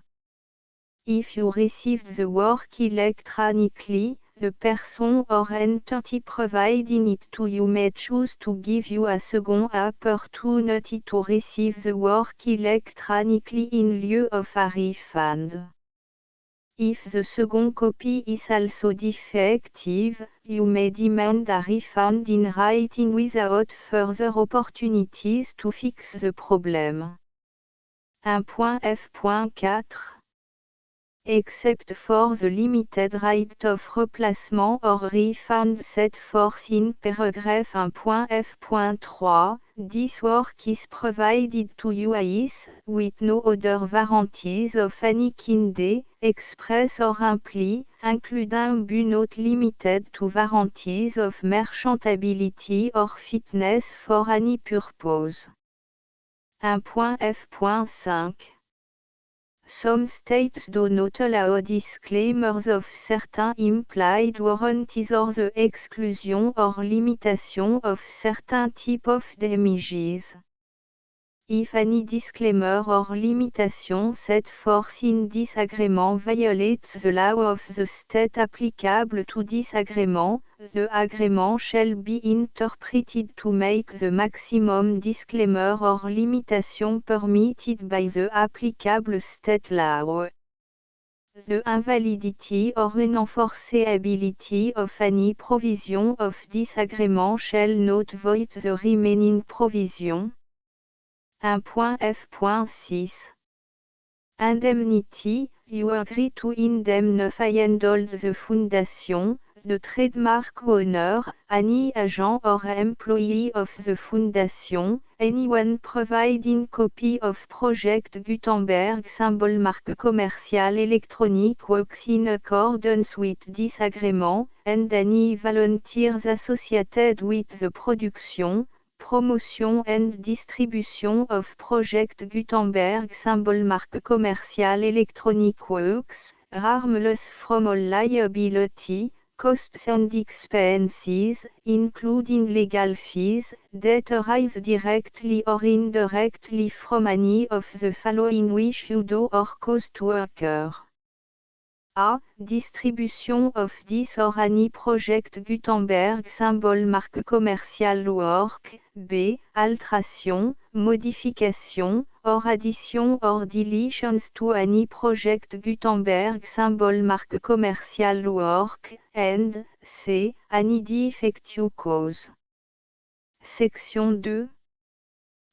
If you received the work electronically, the person or entity providing it to you may choose to give you a second opportunity to receive the work electronically in lieu of a refund. If the second copy is also defective, you may demand a refund in writing without further opportunities to fix the problem. 1.f.4 Except for the limited right of replacement or refund set forth in paragraph 1.f.3, this work is provided to you as, with no other warranties of any kind, express or implied, including but not limited to warranties of merchantability or fitness for any purpose. 1.f.5 Some states do not allow disclaimers of certain implied warranties or the exclusion or limitation of certain type of damages. If any disclaimer or limitation set forth in this agreement violates the law of the state applicable to this agreement, the agreement shall be interpreted to make the maximum disclaimer or limitation permitted by the applicable state law. The invalidity or unenforceability of any provision of this agreement shall not void the remaining provision. 1.f.6 Indemnity, you agree to indemnify and hold the Foundation, The trademark owner, any agent or employee of the Foundation, anyone providing copy of Project Gutenberg symbol marque commerciale électronique works in accordance with this agreement, and any volunteers associated with the production, promotion and distribution of Project Gutenberg symbol marque commerciale électronique works, harmless from all liability, costs and expenses, including legal fees, that arise directly or indirectly from any of the following which you do or cause to occur. A. Distribution of this or any Project Gutenberg symbol marque commerciale work. B. Alteration, modification, or addition or deletions to any Project Gutenberg symbol marque commerciale work. And C. Any defective cause. Section 2.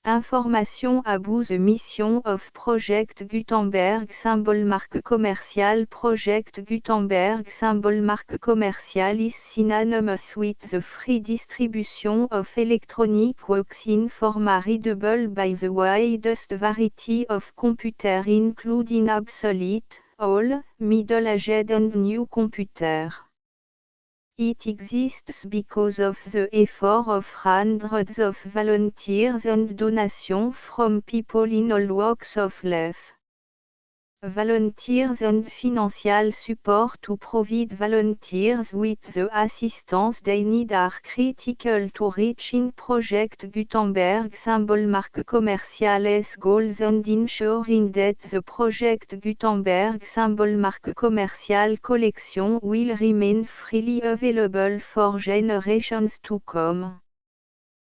Information about the mission of Project Gutenberg symbol marque commerciale. Project Gutenberg symbol marque commerciale is synonymous with the free distribution of electronic works in format readable by the widest variety of computers including obsolete, old, middle-aged and new computers. It exists because of the effort of hundreds of volunteers and donations from people in all walks of life. Volunteers and financial support to provide volunteers with the assistance they need are critical to reaching Project Gutenberg symbol marque commerciale's goals and ensuring that the Project Gutenberg symbol marque commerciale collection will remain freely available for generations to come.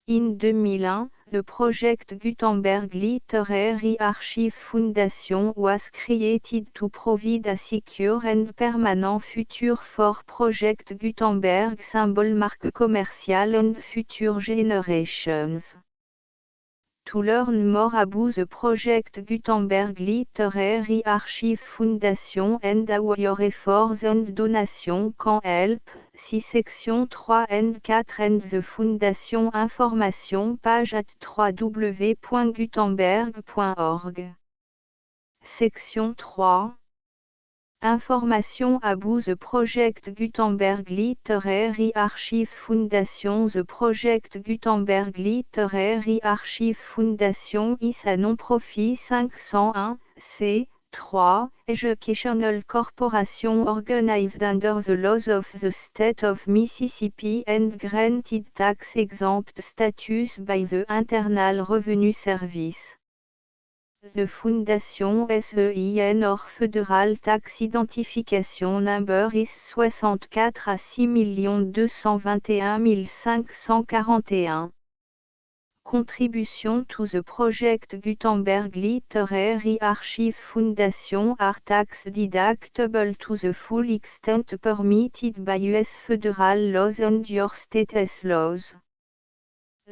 In 2001, the Project Gutenberg Literary Archive Foundation was created to provide a secure and permanent future for Project Gutenberg symbol marque commerciale and future generations. To learn more about the Project Gutenberg Literary Archive Foundation and how your efforts and donations can help, see section 3 and 4 and the Foundation information page at www.gutenberg.org. Section 3. Information about the Project Gutenberg Literary Archive Foundation. The Project Gutenberg Literary Archive Foundation is a non-profit 501, c3, educational corporation organized under the laws of the state of Mississippi and granted tax-exempt status by the Internal Revenue Service. The Foundation SEIN or Federal Tax Identification Number is 64 à 6 221 541. Contribution to the Project Gutenberg Literary Archive Foundation are tax deductible to the full extent permitted by U.S. federal laws and your state's laws.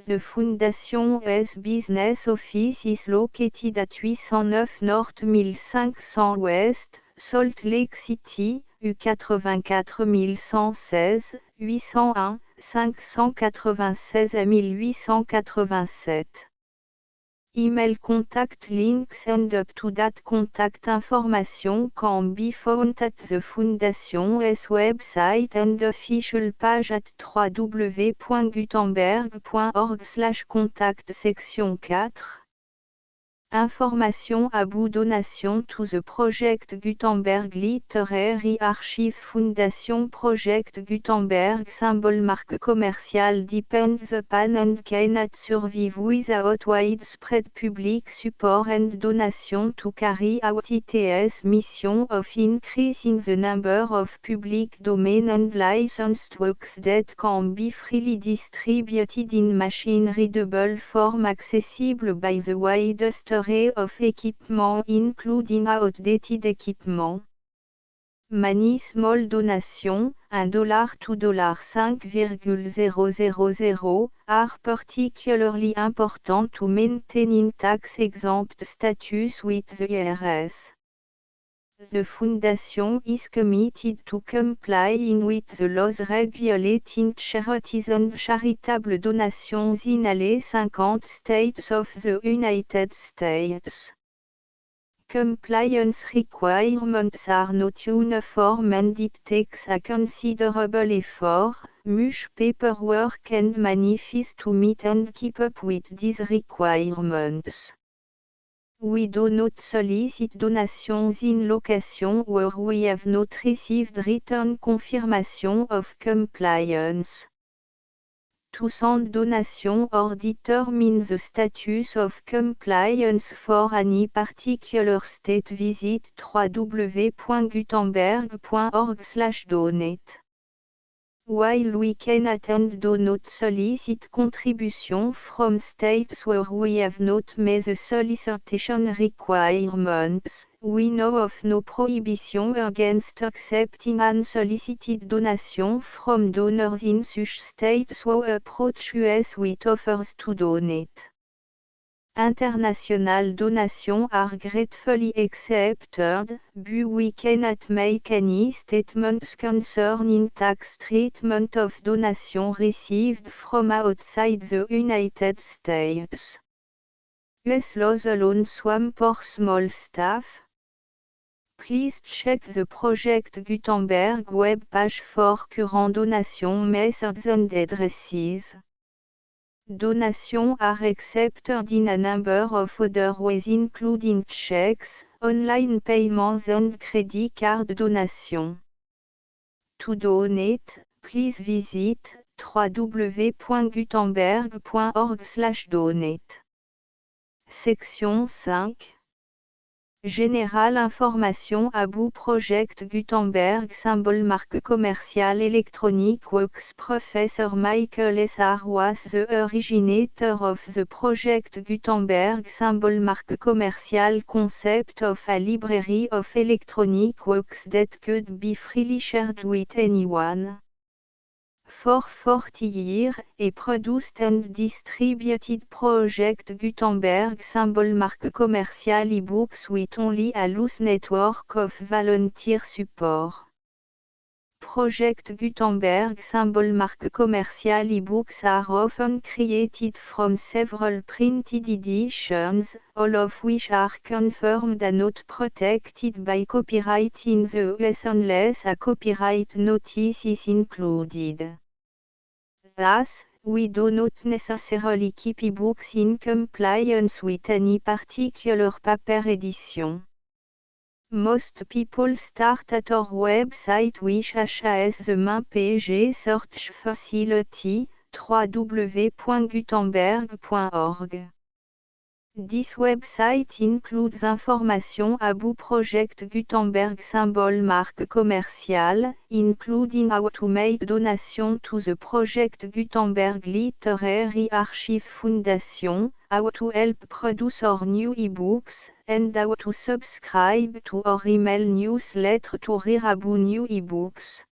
The Foundation's business office is located at 809 North 1500 West, Salt Lake City, U84 116, 801, 596 à 1887. Email contact links and up-to-date contact information can be found at the Foundation's website and official page at www.gutenberg.org/contact. Section 4. Information about donation to the Project Gutenberg Literary Archive Foundation. Project Gutenberg symbol marque commerciale depends upon and cannot survive without widespread public support and donation to carry out its mission of increasing the number of public domain and licensed works that can be freely distributed in machine-readable form accessible by the widest array of equipment including outdated equipment. Many small donations, $1 to $5,000, are particularly important to maintaining tax-exempt status with the IRS. The foundation is committed to complying with the laws regulating charities and charitable donations in all 50 states of the United States. Compliance requirements are not uniform and it takes a considerable effort, much paperwork and money fees to meet and keep up with these requirements. We do not solicit donations in location where we have not received written confirmation of compliance. To send donation or determine the status of compliance for any particular state, visit www.gutenberg.org/donate. While we cannot and do not solicit contribution from states where we have not met the solicitation requirements, we know of no prohibition against accepting unsolicited donation from donors in such states who approach us with offers to donate. International donations are gratefully accepted, but we cannot make any statements concerning tax treatment of donations received from outside the United States. US laws alone swamp for small staff. Please check the Project Gutenberg web page for current donation methods and addresses. Donations are accepted in a number of other ways including checks, online payments and credit card donation. To donate, please visit www.gutenberg.org/donate. Section 5. Général information about Project Gutenberg symbol marque commerciale électronique works. Professor Michael S. R. was the originator of the Project Gutenberg symbol marque commerciale concept of a library of electronic works that could be freely shared with anyone. For 40 years, he produced and distributed Project Gutenberg symbol marque commerciale ebooks with only a loose network of volunteer support. Project Gutenberg symbol marque commerciale ebooks are often created from several printed editions, all of which are confirmed and not protected by copyright in the US unless a copyright notice is included. Thus, we do not necessarily keep ebooks in compliance with any particular paper edition. Most people start at our website which has the main page search facility, www.gutenberg.org. This website includes information about Project Gutenberg symbol marque commerciale, including how to make donation to the Project Gutenberg Literary Archive Foundation, how to help produce our new ebooks, and how to subscribe to our email newsletter to read about new ebooks.